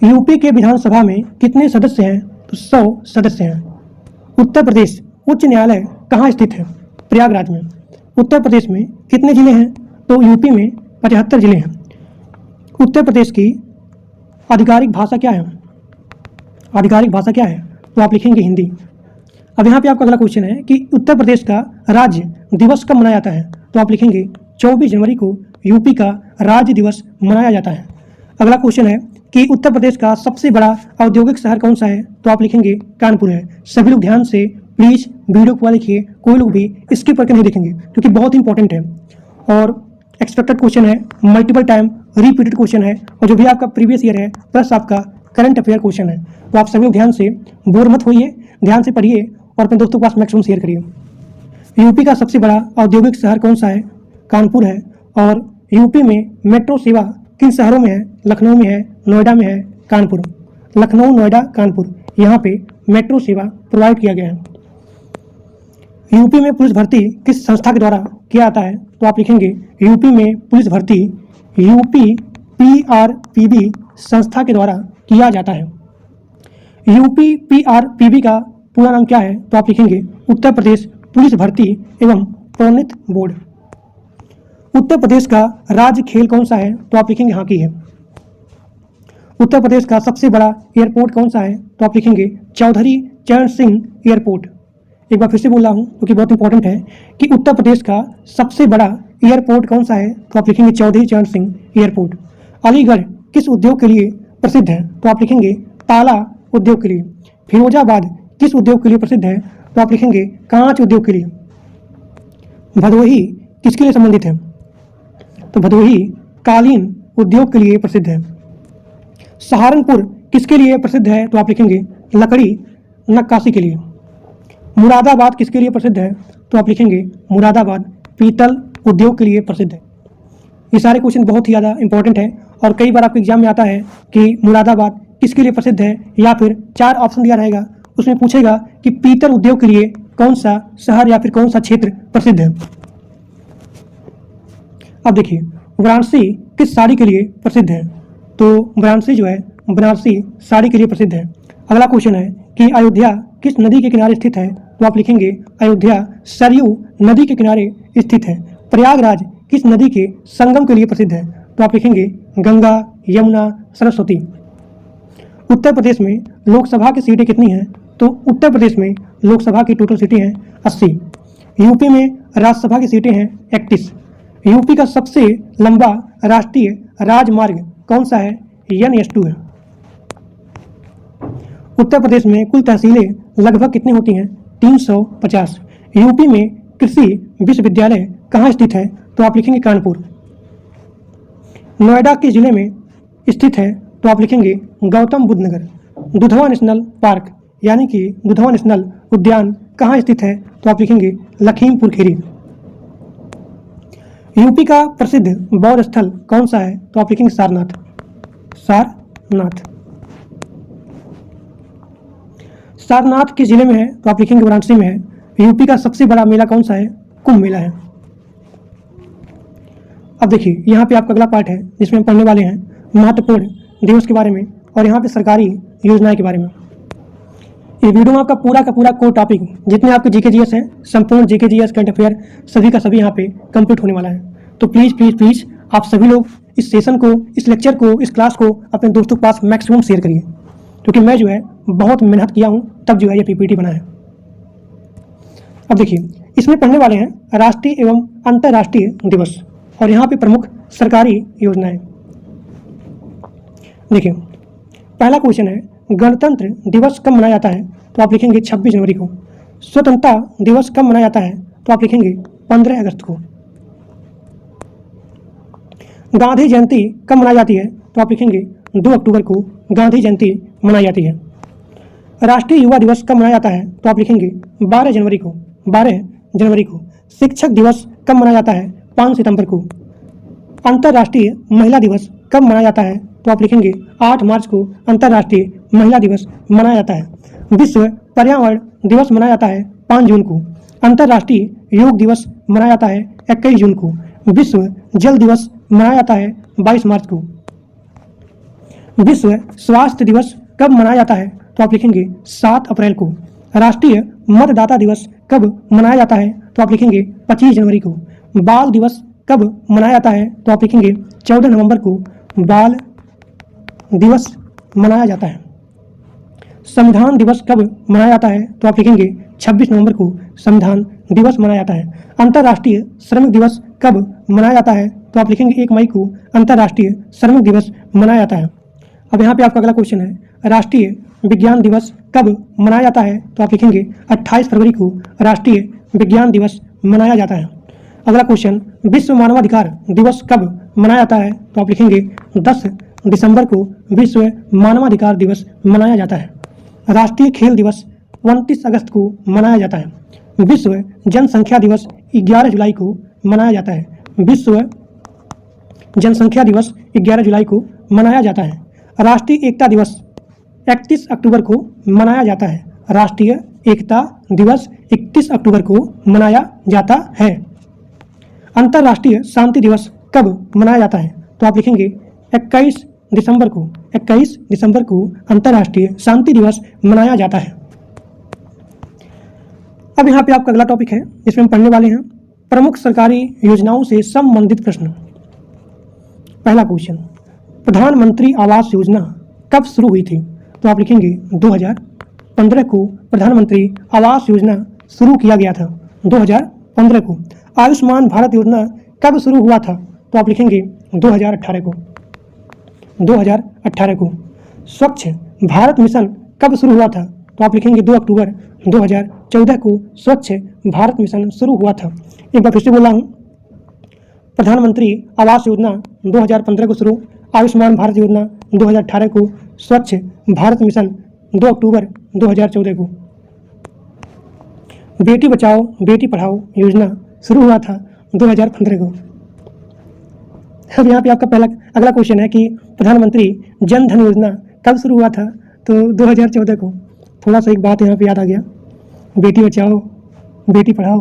यूपी के विधानसभा में कितने सदस्य हैं? तो 100 सदस्य हैं। उत्तर प्रदेश उच्च न्यायालय कहाँ स्थित है? प्रयागराज में। उत्तर प्रदेश में कितने जिले हैं? तो यूपी में 75 जिले हैं। उत्तर प्रदेश की आधिकारिक भाषा क्या है? आधिकारिक भाषा क्या है? तो आप लिखेंगे हिंदी। अब यहाँ पे आपका अगला क्वेश्चन है कि उत्तर प्रदेश का राज्य दिवस कब मनाया जाता है? तो आप लिखेंगे 24 जनवरी को यूपी का राज्य दिवस मनाया जाता है। अगला क्वेश्चन है कि उत्तर प्रदेश का सबसे बड़ा औद्योगिक शहर कौन सा है? तो आप लिखेंगे कानपुर है। सभी लोग ध्यान से प्लीज वीडियो को लिखिए, कोई लोग भी स्किप करके नहीं देखेंगे क्योंकि बहुत इंपॉर्टेंट है और एक्सपेक्टेड क्वेश्चन है, मल्टीपल टाइम रिपीटेड क्वेश्चन है और जो भी आपका प्रीवियस ईयर है प्लस आपका करंट अफेयर क्वेश्चन है। तो आप सभी लोग ध्यान से बोर मत होइए, ध्यान से पढ़िए और अपने दोस्तों के पास मैक्सिमम शेयर करिए। यूपी का सबसे बड़ा औद्योगिक शहर कौन सा है? कानपुर है। और यूपी में मेट्रो सेवा किन शहरों में है? लखनऊ में है, नोएडा में है, कानपुर। लखनऊ, नोएडा, कानपुर, यहाँ पे मेट्रो सेवा प्रोवाइड किया गया है। यूपी में पुलिस भर्ती किस संस्था के द्वारा किया जाता है? तो आप लिखेंगे यूपी में पुलिस भर्ती यूपी PRPB संस्था के द्वारा किया जाता है। यूपी PRPB का पूरा नाम क्या है? तो आप लिखेंगे उत्तर प्रदेश पुलिस भर्ती एवं प्रोन्नति बोर्ड। उत्तर प्रदेश का राज्य खेल कौन सा है? तो आप लिखेंगे हॉकी है। उत्तर प्रदेश का सबसे बड़ा एयरपोर्ट कौन सा है? तो आप लिखेंगे चौधरी चरण सिंह एयरपोर्ट। एक बार फिर से बोल रहा हूँ क्योंकि बहुत इंपॉर्टेंट है कि उत्तर प्रदेश का सबसे बड़ा एयरपोर्ट कौन सा है? तो आप लिखेंगे चौधरी चरण सिंह एयरपोर्ट। अलीगढ़ किस उद्योग के लिए प्रसिद्ध है? तो आप लिखेंगे ताला उद्योग के लिए। फिरोजाबाद किस उद्योग के लिए प्रसिद्ध है? तो आप लिखेंगे कांच उद्योग के लिए। भदोही किसके लिए संबंधित है? तो भदोही कालीन उद्योग के लिए प्रसिद्ध है। सहारनपुर किसके लिए प्रसिद्ध है? तो आप लिखेंगे लकड़ी नक्काशी के लिए। मुरादाबाद किसके लिए प्रसिद्ध है? तो आप लिखेंगे मुरादाबाद पीतल उद्योग के लिए प्रसिद्ध है। ये सारे क्वेश्चन बहुत ही ज़्यादा इंपॉर्टेंट है और कई बार आपके एग्जाम में आता है कि मुरादाबाद किसके लिए प्रसिद्ध है, या फिर 4 ऑप्शन दिया रहेगा, उसमें पूछेगा कि पीतल उद्योग के लिए कौन सा शहर या फिर कौन सा क्षेत्र प्रसिद्ध है। अब देखिए वाराणसी किस साड़ी के लिए प्रसिद्ध है? तो वाराणसी जो है बनारसी साड़ी के लिए प्रसिद्ध है। अगला क्वेश्चन है कि अयोध्या किस नदी के किनारे स्थित है? तो आप लिखेंगे अयोध्या सरयू नदी के किनारे स्थित है। प्रयागराज किस नदी के संगम के लिए प्रसिद्ध है? तो आप लिखेंगे गंगा, यमुना, सरस्वती। उत्तर प्रदेश में लोकसभा की सीटें कितनी हैं? तो उत्तर प्रदेश में लोकसभा की टोटल सीटें हैं 80। यूपी में राज्यसभा की सीटें हैं 31। यूपी का सबसे लंबा राष्ट्रीय राजमार्ग कौन सा है? NH2 है। उत्तर प्रदेश में कुल तहसीलें लगभग कितनी होती हैं? 350। यूपी में कृषि विश्वविद्यालय कहाँ स्थित है? तो आप लिखेंगे कानपुर। नोएडा के जिले में स्थित है? तो आप लिखेंगे गौतम बुद्ध नगर। दुधवा नेशनल पार्क यानी कि दुधवा नेशनल उद्यान कहाँ स्थित है? तो आप लिखेंगे लखीमपुर खीरी। यूपी का प्रसिद्ध बौद्ध स्थल कौन सा है? तो आप लिखेंगे सारनाथ। सारनाथ सारनाथ किस जिले में है? तो आप लिखेंगे वाराणसी में है। यूपी का सबसे बड़ा मेला कौन सा है? कुंभ मेला है। अब देखिए यहाँ पे आपका अगला पार्ट है जिसमें हम पढ़ने वाले हैं महत्वपूर्ण दिवस के बारे में और यहाँ पे सरकारी योजनाएं के बारे में। इस वीडियो में आपका पूरा का पूरा कोर टॉपिक जितने आपके जीके जीएस हैं, संपूर्ण जीके जीएस करंट अफेयर सभी का सभी यहाँ पे कंप्लीट होने वाला है। तो प्लीज़ प्लीज़ प्लीज़ आप सभी लोग इस सेशन को, इस लेक्चर को, इस क्लास को अपने दोस्तों के पास मैक्सिमम शेयर करिए, क्योंकि मैं जो है बहुत मेहनत किया हूँ तब जो है ये PPT बना है। अब देखिए इसमें पढ़ने वाले हैं राष्ट्रीय एवं अंतर्राष्ट्रीय दिवस और यहाँ पे प्रमुख सरकारी योजनाएं। देखिए पहला क्वेश्चन है गणतंत्र दिवस कब मनाया जाता है? तो आप लिखेंगे 26 जनवरी को। स्वतंत्रता दिवस कब मनाया जाता है? तो आप लिखेंगे 15 अगस्त को। गांधी जयंती कब मनाई जाती है? तो आप लिखेंगे 2 अक्टूबर को गांधी जयंती मनाई जाती है। राष्ट्रीय युवा दिवस कब मनाया जाता है? तो आप लिखेंगे 12 जनवरी को। 12 जनवरी को। शिक्षक दिवस कब मनाया जाता है? 5 सितंबर को। अंतर्राष्ट्रीय महिला दिवस कब मनाया जाता है? तो आप लिखेंगे 8 मार्च को अंतर्राष्ट्रीय महिला दिवस मनाया जाता है। विश्व पर्यावरण दिवस मनाया जाता है 5 जून को। अंतर्राष्ट्रीय योग दिवस मनाया जाता है 21 जून को। विश्व जल दिवस मनाया जाता है 22 मार्च को। विश्व स्वास्थ्य दिवस कब मनाया जाता है? तो आप लिखेंगे 7 अप्रैल को। राष्ट्रीय मतदाता दिवस कब मनाया जाता है? तो आप लिखेंगे 25 जनवरी को। बाल दिवस कब मनाया जाता है? तो आप लिखेंगे 14 नवंबर को बाल दिवस मनाया जाता है। संविधान दिवस कब मनाया जाता है? तो आप लिखेंगे 26 नवंबर को संविधान दिवस मनाया जाता है। अंतर्राष्ट्रीय श्रमिक दिवस कब मनाया जाता है? तो आप लिखेंगे 1 मई को अंतर्राष्ट्रीय श्रमिक दिवस मनाया जाता है। अब यहाँ पे आपका अगला क्वेश्चन है राष्ट्रीय विज्ञान दिवस कब मनाया जाता है? तो आप लिखेंगे 28 फरवरी को राष्ट्रीय विज्ञान दिवस मनाया जाता है। अगला क्वेश्चन विश्व मानवाधिकार दिवस कब मनाया जाता है? तो आप लिखेंगे 10 दिसंबर को विश्व मानवाधिकार दिवस मनाया जाता है। राष्ट्रीय खेल दिवस 29 अगस्त को मनाया जाता है। विश्व जनसंख्या दिवस 11 जुलाई को मनाया जाता है। विश्व जनसंख्या दिवस 11 जुलाई को मनाया जाता है। राष्ट्रीय एकता दिवस 31 अक्टूबर को मनाया जाता है। राष्ट्रीय एकता दिवस 31 अक्टूबर को मनाया जाता है। अंतर्राष्ट्रीय शांति दिवस कब मनाया जाता है? तो आप लिखेंगे 21 दिसंबर को। 21 दिसंबर को अंतर्राष्ट्रीय शांति दिवस मनाया जाता है। अब यहाँ पे आपका अगला टॉपिक है जिसमें हम पढ़ने वाले हैं प्रमुख सरकारी योजनाओं से संबंधित प्रश्न। पहला क्वेश्चन प्रधानमंत्री आवास योजना कब शुरू हुई थी? तो आप लिखेंगे 2015 को प्रधानमंत्री आवास योजना शुरू किया गया था। 2015 को। आयुष्मान भारत योजना कब शुरू हुआ था? तो आप लिखेंगे 2018 को। 2018 को। स्वच्छ भारत मिशन कब शुरू हुआ था? तो आप लिखेंगे 2 अक्टूबर 2014 को स्वच्छ भारत मिशन शुरू हुआ था। एक बार फिर से बोल रहा हूँ, प्रधानमंत्री आवास योजना 2015 को शुरू, आयुष्मान भारत योजना 2018 को, स्वच्छ भारत मिशन 2 अक्टूबर 2014 को। बेटी बचाओ बेटी पढ़ाओ योजना शुरू हुआ था 2015 को। अब यहाँ पे आपका अगला क्वेश्चन है कि प्रधानमंत्री जन धन योजना कब शुरू हुआ था? तो 2014 को। थोड़ा सा एक बात यहाँ पे याद आ गया, बेटी बचाओ बेटी पढ़ाओ।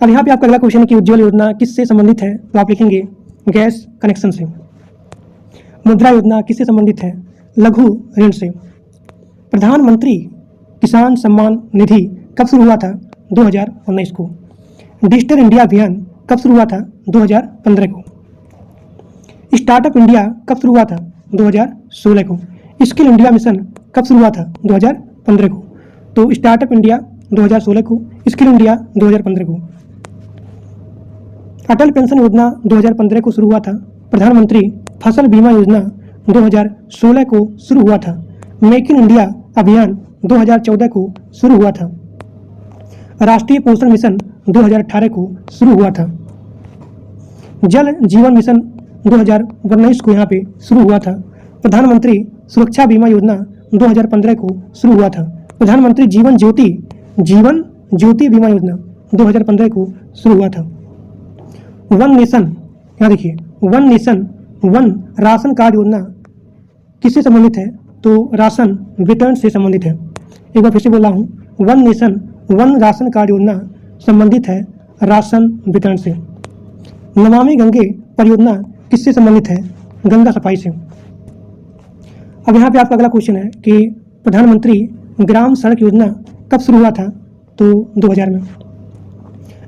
अब यहाँ पे आपका अगला क्वेश्चन है कि उज्ज्वल योजना किससे संबंधित है? तो आप लिखेंगे गैस कनेक्शन से। मुद्रा योजना किससे संबंधित है? लघु ऋण से। प्रधानमंत्री किसान सम्मान निधि कब शुरू हुआ था? 2019 को। डिजिटल इंडिया अभियान कब शुरू हुआ था? 2015 को। स्टार्टअप इंडिया कब शुरू हुआ था? 2016 को। स्किल इंडिया मिशन कब शुरू हुआ था? 2015 को। तो स्टार्टअप इंडिया 2016 को, स्किल इंडिया 2015 को। अटल पेंशन योजना 2015 को शुरू हुआ था। प्रधानमंत्री फसल बीमा योजना 2016 को शुरू हुआ था। मेक इन इंडिया अभियान 2014 को शुरू हुआ था। राष्ट्रीय पोषण मिशन 2018 को शुरू हुआ था। जल जीवन मिशन 2019 को यहाँ पे शुरू हुआ था। प्रधानमंत्री सुरक्षा बीमा योजना 2015 को शुरू हुआ था। प्रधानमंत्री जीवन ज्योति बीमा योजना 2015 को शुरू हुआ था। वन नेशन, यहाँ देखिए, one nation one ration card योजना किससे संबंधित है? तो राशन वितरण से संबंधित है। एक बार फिर से बोल रहा हूँ, one nation one ration card योजना संबंधित है राशन वितरण से। नमामि गंगे परियोजना किससे संबंधित है? गंगा सफाई से। अब यहाँ पे आपका अगला क्वेश्चन है कि प्रधानमंत्री ग्राम सड़क योजना कब शुरू हुआ था? तो 2000 में।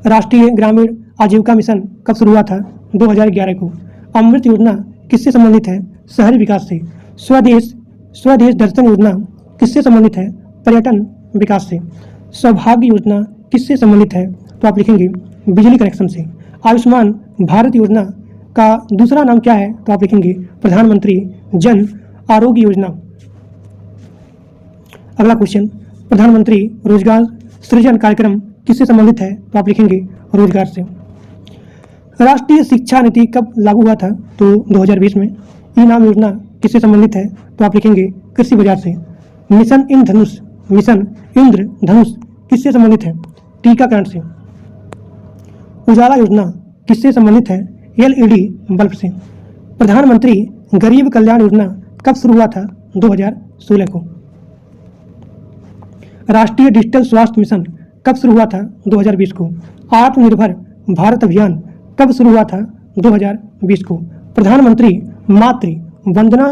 राष्ट्रीय ग्रामीण आजीविका मिशन कब शुरू हुआ था? 2011 को। अमृत योजना किससे संबंधित है? शहरी विकास से। स्वदेश दर्शन योजना किससे संबंधित है? पर्यटन विकास से। सौभाग्य योजना किससे संबंधित है? तो आप लिखेंगे बिजली कनेक्शन से। आयुष्मान भारत योजना का दूसरा नाम क्या है? तो आप लिखेंगे प्रधानमंत्री जन आरोग्य योजना। अगला क्वेश्चन, प्रधानमंत्री रोजगार सृजन कार्यक्रम किससे संबंधित है? तो आप लिखेंगे रोजगार से। राष्ट्रीय शिक्षा नीति कब लागू हुआ था? तो 2020 में। ई नाम योजना किससे संबंधित है? तो आप लिखेंगे कृषि बाजार से। मिशन इंद्रधनुष किससे संबंधित है? टीकाकरण से। उजाला योजना किससे संबंधित है? एलईडी बल्ब से। प्रधानमंत्री गरीब कल्याण योजना कब शुरू हुआ था? 2016 को। राष्ट्रीय डिजिटल स्वास्थ्य मिशन कब शुरू हुआ था? 2020 को। आत्मनिर्भर भारत अभियान कब शुरू हुआ था? 2020 को। प्रधानमंत्री मातृ वंदना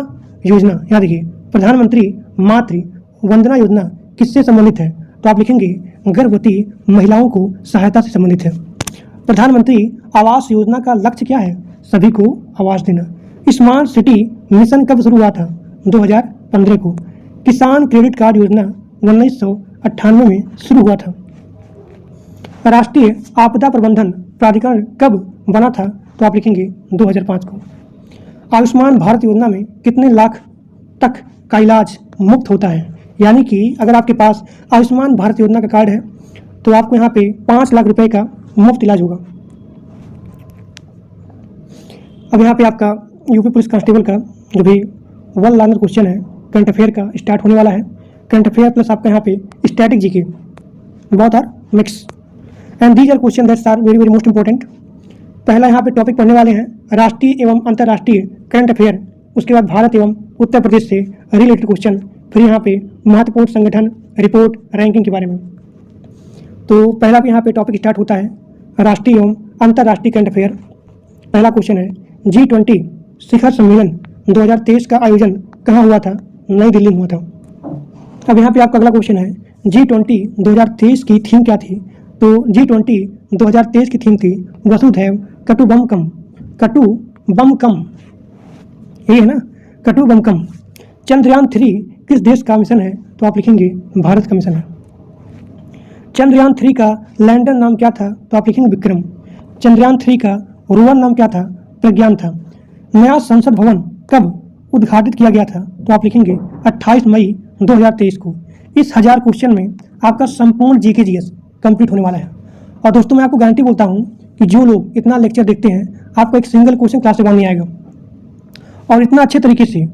योजना, याद रखिए, प्रधानमंत्री मातृ वंदना योजना किससे संबंधित है? तो आप लिखेंगे गर्भवती महिलाओं को सहायता से संबंधित है। प्रधानमंत्री आवास योजना का लक्ष्य क्या है? सभी को आवास देना। स्मार्ट सिटी मिशन कब शुरू हुआ था? 2015 को। किसान क्रेडिट कार्ड योजना 1998 में शुरू हुआ था। राष्ट्रीय आपदा प्रबंधन प्राधिकरण कब बना था? तो आप लिखेंगे 2005 को। आयुष्मान भारत योजना में कितने लाख तक का इलाज मुफ्त होता है? यानी कि अगर आपके पास आयुष्मान भारत योजना का कार्ड है तो आपको यहाँ पे 5 लाख रुपए का मुफ्त इलाज होगा। अब यहाँ पे आपका यूपी पुलिस कांस्टेबल का जो भी वन लाइनर क्वेश्चन है करंट अफेयर का स्टार्ट होने वाला है। करंट अफेयर प्लस आपका यहाँ पे static GK, both are mix and these are question that's are very very most important. पहला यहाँ पे टॉपिक पढ़ने वाले हैं राष्ट्रीय एवं अंतर्राष्ट्रीय करंट अफेयर, उसके बाद भारत एवं उत्तर प्रदेश से रिलेटेड क्वेश्चन, फिर यहाँ पे महत्वपूर्ण संगठन रिपोर्ट रैंकिंग के बारे में। तो पहला यहाँ पे टॉपिक स्टार्ट होता है राष्ट्रीय एवं अंतर्राष्ट्रीय करंट अफेयर। पहला क्वेश्चन है G20 शिखर सम्मेलन 2023 का आयोजन कहाँ हुआ था? नई दिल्ली में हुआ था। अब यहाँ पे आपका अगला क्वेश्चन है G20 2023 की थीम क्या थी? तो G20 2023 की थीम थी वसुधैव कटुबम्कम। यही है ना, कटुबम्कम। चंद्रयान 3 किस देश का मिशन है? तो आप लिखेंगे भारत का मिशन है। चंद्रयान 3 का लैंडर नाम क्या था? तो आप लिखेंगे विक्रम। चंद्रयान 3 का रोवर नाम क्या था? प्रज्ञान था। नया संसद भवन कब उद्घाटित किया गया था? तो आप लिखेंगे 28 मई 2023 को। इस 1000 क्वेश्चन में आपका संपूर्ण जीके जीएस कंप्लीट होने वाला है। और दोस्तों मैं आपको गारंटी बोलता हूँ कि जो लोग इतना लेक्चर देखते हैं आपको एक सिंगल क्वेश्चन क्लास से बाहर नहीं आएगा। और इतना अच्छे तरीके से,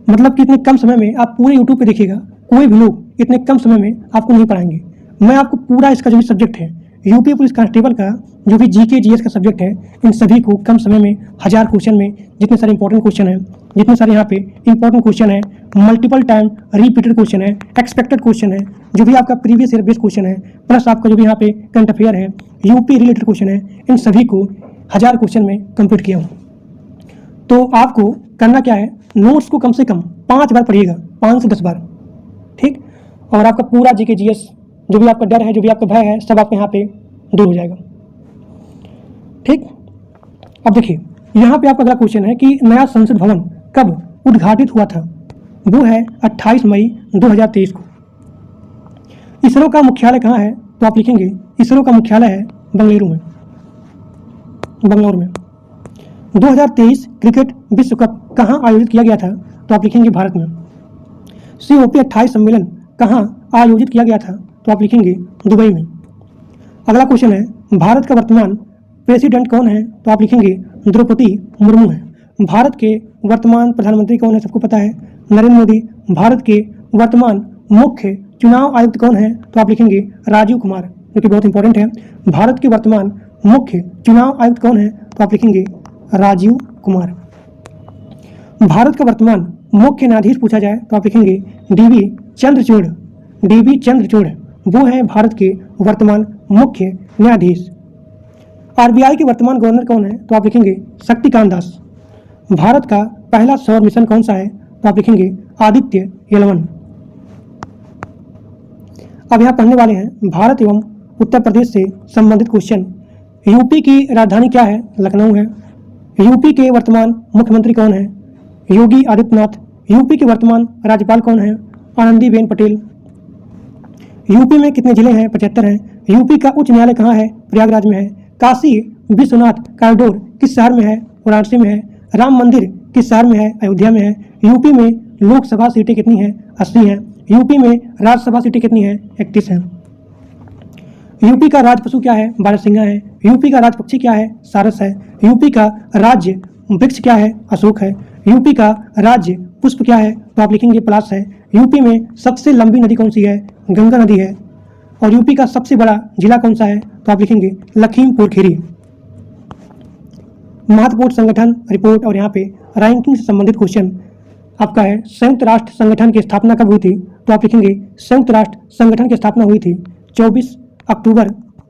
मतलब कि इतने कम समय में आप पूरे यूट्यूब पे देखिएगा, कोई भी लोग इतने कम समय में आपको नहीं पढ़ाएंगे। मैं आपको पूरा इसका जो भी सब्जेक्ट है, यूपी पुलिस कांस्टेबल का जो भी जीके जीएस का सब्जेक्ट है, इन सभी को कम समय में 1000 क्वेश्चन में जितने सारे इंपॉर्टेंट क्वेश्चन हैं, जितने सारे यहाँ पे इंपॉर्टेंट क्वेश्चन है, मल्टीपल टाइम रिपीटेड क्वेश्चन है, एक्सपेक्टेड क्वेश्चन है, जो भी आपका प्रीवियस ईयर बेस्ड क्वेश्चन है, प्लस आपका जो भी यहाँ पे करंट अफेयर है, यूपी रिलेटेड क्वेश्चन है, इन सभी को 1000 क्वेश्चन में कंप्लीट किया हूँ। तो आपको करना क्या है, नोट्स को कम से कम 5 बार पढ़िएगा, 5 से 10 बार, ठीक। और आपका पूरा जीके जीएस, जो भी आपका डर है, जो भी आपका भय है, सब आपके यहाँ पे दूर हो जाएगा, ठीक। अब देखिए यहाँ पे आपका अगला क्वेश्चन है कि नया संसद भवन कब उद्घाटित हुआ था। वो है 28 मई 2023 को। इसरो का मुख्यालय कहाँ है, तो आप लिखेंगे इसरो का मुख्यालय है बेंगलुरु में, बंगलौर में। 2023 क्रिकेट विश्व कप कहाँ आयोजित किया गया था, तो आप लिखेंगे भारत में। COP 28 सम्मेलन कहाँ आयोजित किया गया था, तो आप लिखेंगे दुबई में। अगला क्वेश्चन है भारत का वर्तमान प्रेसिडेंट कौन है, तो आप लिखेंगे द्रौपदी मुर्मू है। भारत के वर्तमान प्रधानमंत्री कौन है, सबको पता है, नरेंद्र मोदी। भारत के वर्तमान मुख्य चुनाव आयुक्त कौन है, तो आप लिखेंगे राजीव कुमार, जो कि बहुत इंपॉर्टेंट है। भारत के वर्तमान मुख्य चुनाव आयुक्त कौन है, तो आप लिखेंगे राजीव कुमार। भारत का वर्तमान मुख्य न्यायाधीश पूछा जाए तो आप लिखेंगे DB चंद्रचूड़। DB चंद्रचूड़ वो है भारत के वर्तमान मुख्य न्यायाधीश। RBI के वर्तमान गवर्नर कौन है, तो आप लिखेंगे शक्तिकांत दास। भारत का पहला सौर मिशन कौन सा है, तो आप लिखेंगे आदित्य L1। अब यहाँ पढ़ने वाले हैं भारत एवं उत्तर प्रदेश से संबंधित क्वेश्चन। यूपी की राजधानी क्या है, लखनऊ है। यूपी के वर्तमान मुख्यमंत्री कौन है, योगी आदित्यनाथ। यूपी के वर्तमान राज्यपाल कौन है, आनंदीबेन पटेल। यूपी में कितने जिले हैं, 75 हैं। यूपी का उच्च न्यायालय कहाँ है, प्रयागराज में है। काशी विश्वनाथ कॉरिडोर किस शहर में है, वाराणसी में है। राम मंदिर किस शहर में है, अयोध्या में है। यूपी में लोकसभा सीटें कितनी हैं, 80 हैं। यूपी में राज्यसभा सीटें कितनी हैं, 31 हैं। यूपी का राज पशु क्या है, बारहसिंगा है। यूपी का राज पक्षी क्या है, सारस है। यूपी का राज्य वृक्ष क्या है, अशोक है। यूपी का राज्य पुष्प क्या है, तो आप लिखेंगे पलाश है। यूपी में सबसे लंबी नदी कौन सी है, गंगा नदी है। और यूपी का सबसे बड़ा जिला कौन सा है, तो आप लिखेंगे लखीमपुर खीरी। महत्वपूर्ण संगठन रिपोर्ट और यहाँ पे रैंकिंग से संबंधित क्वेश्चन आपका है। संयुक्त राष्ट्र संगठन की स्थापना कब हुई थी, तो आप लिखेंगे संयुक्त राष्ट्र संगठन की स्थापना हुई थी 24 अक्टूबर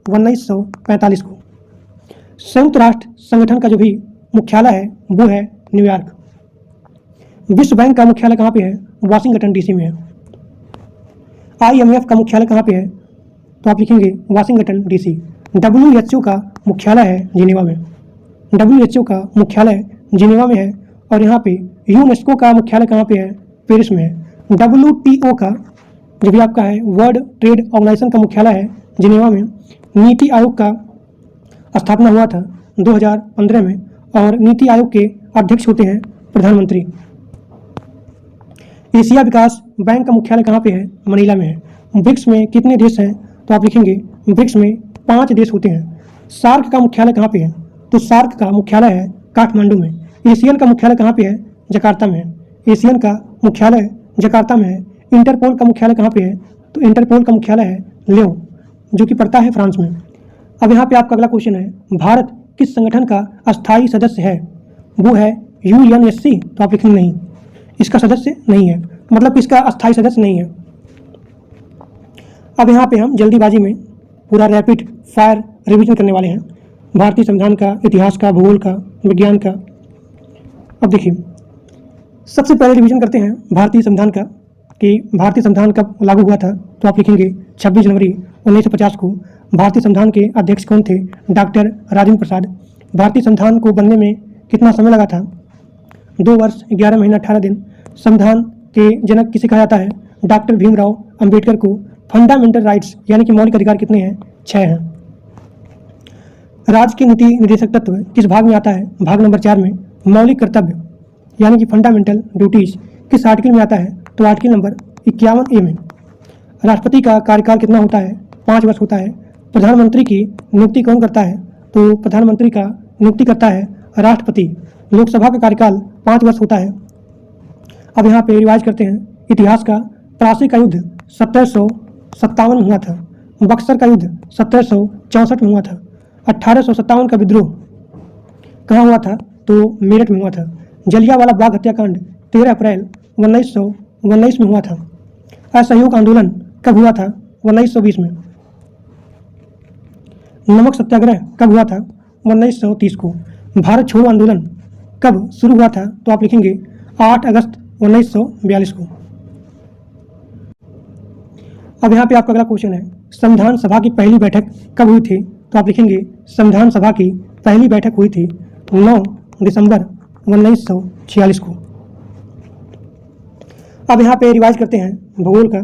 1945 को। संयुक्त राष्ट्र संगठन का जो भी मुख्यालय है वो है न्यूयॉर्क। विश्व बैंक का मुख्यालय कहाँ पे है, वाशिंगटन DC में है। IMF का मुख्यालय कहाँ पे है, तो आप लिखेंगे वाशिंगटन DC। WHO का मुख्यालय है जिनेवा में। WHO का मुख्यालय जिनेवा में है। और यहाँ पे यूनेस्को का मुख्यालय कहाँ पे है, पेरिस में है। WTO का जो भी आपका है वर्ल्ड ट्रेड ऑर्गेनाइजेशन का मुख्यालय है जिनेवा में। नीति आयोग का स्थापना हुआ था 2015 में और नीति आयोग के अध्यक्ष होते हैं प्रधानमंत्री। एशिया विकास बैंक का मुख्यालय कहाँ पे है, मनीला में है। ब्रिक्स में कितने देश हैं, तो आप लिखेंगे ब्रिक्स में 5 देश होते हैं। सार्क का मुख्यालय कहाँ पे है, तो सार्क का मुख्यालय है काठमांडू में। एशियन का मुख्यालय कहाँ पे है, जकार्ता में है। एशियन का मुख्यालय जकार्ता में है। इंटरपोल का मुख्यालय कहाँ पे है, तो इंटरपोल का मुख्यालय है लियो, जो कि पड़ता है फ्रांस में। अब यहाँ पे आपका अगला क्वेश्चन है भारत किस संगठन का अस्थायी सदस्य है, वो है UNSC। तो आप लिखेंगे नहीं, इसका सदस्य नहीं है, मतलब इसका अस्थायी सदस्य नहीं है। अब यहाँ पे हम जल्दीबाजी में पूरा रैपिड फायर रिवीजन करने वाले हैं भारतीय संविधान का, इतिहास का, भूगोल का, विज्ञान का। अब देखिए सबसे पहले रिवीजन करते हैं भारतीय संविधान का कि भारतीय संविधान कब लागू हुआ था, तो आप लिखेंगे 26 जनवरी 1950 को। भारतीय संविधान के अध्यक्ष कौन थे, डॉक्टर राजेंद्र प्रसाद। भारतीय संविधान को बनने में कितना समय लगा था, 2 वर्ष 11 महीना 18 दिन। संविधान के जनक किसे कहा जाता है, डॉक्टर भीमराव अंबेडकर को। फंडामेंटल राइट्स यानी कि मौलिक अधिकार कितने हैं, 6 हैं। राज्य के नीति निर्देशक तत्व किस भाग में आता है, भाग नंबर 4 में। मौलिक कर्तव्य यानी कि फंडामेंटल ड्यूटीज किस आर्टिकल में आता है, तो आर्टिकल नंबर 51A में। राष्ट्रपति का कार्यकाल कितना होता है, 5 वर्ष होता है। प्रधानमंत्री की नियुक्ति कौन करता है, तो प्रधानमंत्री का नियुक्ति करता है राष्ट्रपति। लोकसभा का कार्यकाल 5 वर्ष होता है। अब यहाँ पे रिवाइज करते हैं इतिहास का। प्लासी का युद्ध 1757 हुआ था। बक्सर का युद्ध 1764 में हुआ था। 1857 का विद्रोह कहाँ हुआ था? तो मेरठ में हुआ था। जलियांवाला बाग हत्याकांड 13 अप्रैल 1919 में हुआ था। असहयोग आंदोलन कब हुआ था? 1920 में। नमक सत्याग्रह कब हुआ था? 1930 को। भारत छोड़ो आंदोलन कब शुरू हुआ था? तो आप लिखेंगे 8 अगस्त 1942 को। अब यहाँ पे आपका अगला क्वेश्चन है, संविधान सभा की पहली बैठक कब हुई थी? तो आप लिखेंगे संविधान सभा की पहली बैठक हुई थी 9 दिसंबर 1946 को। अब यहाँ पे रिवाइज करते हैं भूगोल का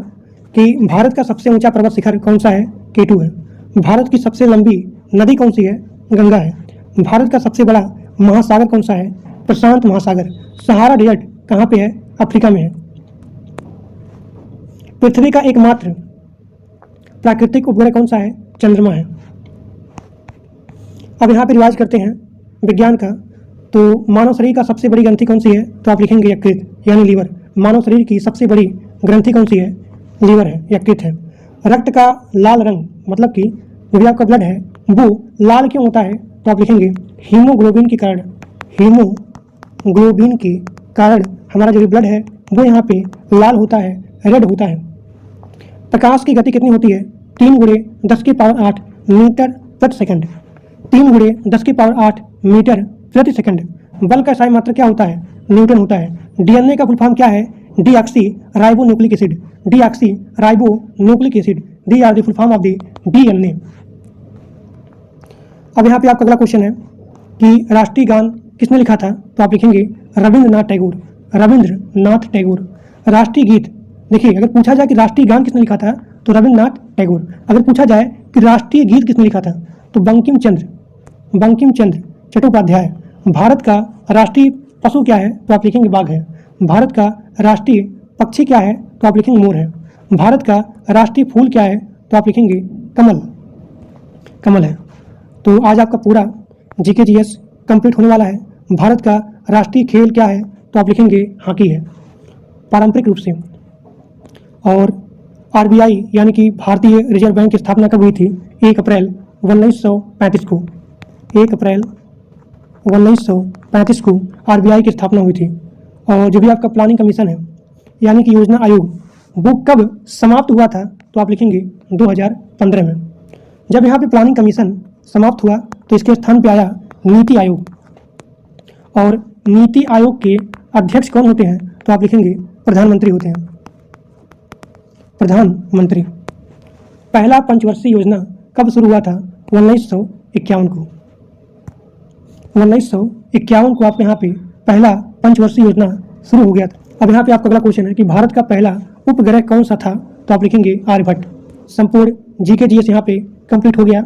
कि भारत का सबसे ऊंचा पर्वत शिखर कौन सा है? केटू है। भारत की सबसे लंबी नदी कौन सी है? गंगा है। भारत का सबसे बड़ा महासागर कौन सा है? प्रशांत महासागर। सहारा डेजर्ट कहाँ पे है? अफ्रीका में है। पृथ्वी का एकमात्र प्राकृतिक उपग्रह कौन सा है? चंद्रमा है। अब यहाँ पे रिवाइज करते हैं विज्ञान का, तो मानव शरीर का सबसे बड़ी ग्रंथि कौन सी है? तो आप लिखेंगे यकृत यानी लीवर। मानव शरीर की सबसे बड़ी ग्रंथि कौन सी है? लीवर है, यकृत है। रक्त का लाल रंग मतलब कि जो भी आपका ब्लड है वो लाल क्यों होता है? तो आप लिखेंगे हीमोग्लोबिन के कारण। हीमोग्लोबिन के कारण हमारा जो ब्लड है वो यहाँ पे लाल होता है, रेड होता है। प्रकाश की गति कितनी होती है? 3 × 10⁸ मीटर प्रति सेकंड। 3 × 10⁸ मीटर प्रति सेकंड। बल का इकाई मात्रक क्या होता है? न्यूटन होता है। डीएनए का फुल फॉर्म क्या है? Deoxyribonucleic acid. Deoxyribonucleic acid, they are the full form of the DNA. अब यहाँ पे आपका अगला क्वेश्चन है कि राष्ट्रीय गान किसने लिखा था? तो आप लिखेंगे रविंद्रनाथ टैगोर। रविंद्रनाथ टैगोर। राष्ट्रीय गीत, देखिए अगर पूछा जाए कि राष्ट्रीय गान किसने लिखा था तो रविंद्रनाथ टैगोर। अगर पूछा जाए कि राष्ट्रीय गीत किसने लिखा था तो बंकिम चंद्र चट्टोपाध्याय। भारत का राष्ट्रीय पशु क्या है? तो आप लिखेंगे बाघ है। भारत का राष्ट्रीय पक्षी क्या है? तो आप लिखेंगे मोर है। भारत का राष्ट्रीय फूल क्या है? तो आप लिखेंगे कमल है। तो आज आपका पूरा जीके जीएस कंप्लीट होने वाला है। भारत का राष्ट्रीय खेल क्या है? तो आप लिखेंगे हॉकी है पारंपरिक रूप से। और आरबीआई यानी कि भारतीय रिजर्व बैंक की स्थापना कब हुई थी? 1 अप्रैल 1935 को। 1 अप्रैल 1935 को आरबीआई की स्थापना हुई थी। और जो भी आपका प्लानिंग कमीशन है यानी कि योजना आयोग वो कब समाप्त हुआ था? तो आप लिखेंगे 2015 में। जब यहाँ पे प्लानिंग कमीशन समाप्त हुआ तो इसके स्थान पे आया नीति आयोग। और नीति आयोग के अध्यक्ष कौन होते हैं? तो आप लिखेंगे प्रधानमंत्री होते हैं। प्रधानमंत्री। पहला पंचवर्षीय योजना कब शुरू हुआ था? 1951 को। 1951 को आप यहाँ पे पहला पंचवर्षीय योजना शुरू हो गया था। अब यहाँ पे आपका अगला क्वेश्चन है कि भारत का पहला उपग्रह कौन सा था? तो आप लिखेंगे आर्यभट्ट। संपूर्ण जीके जीएस यहाँ पे कंप्लीट हो गया।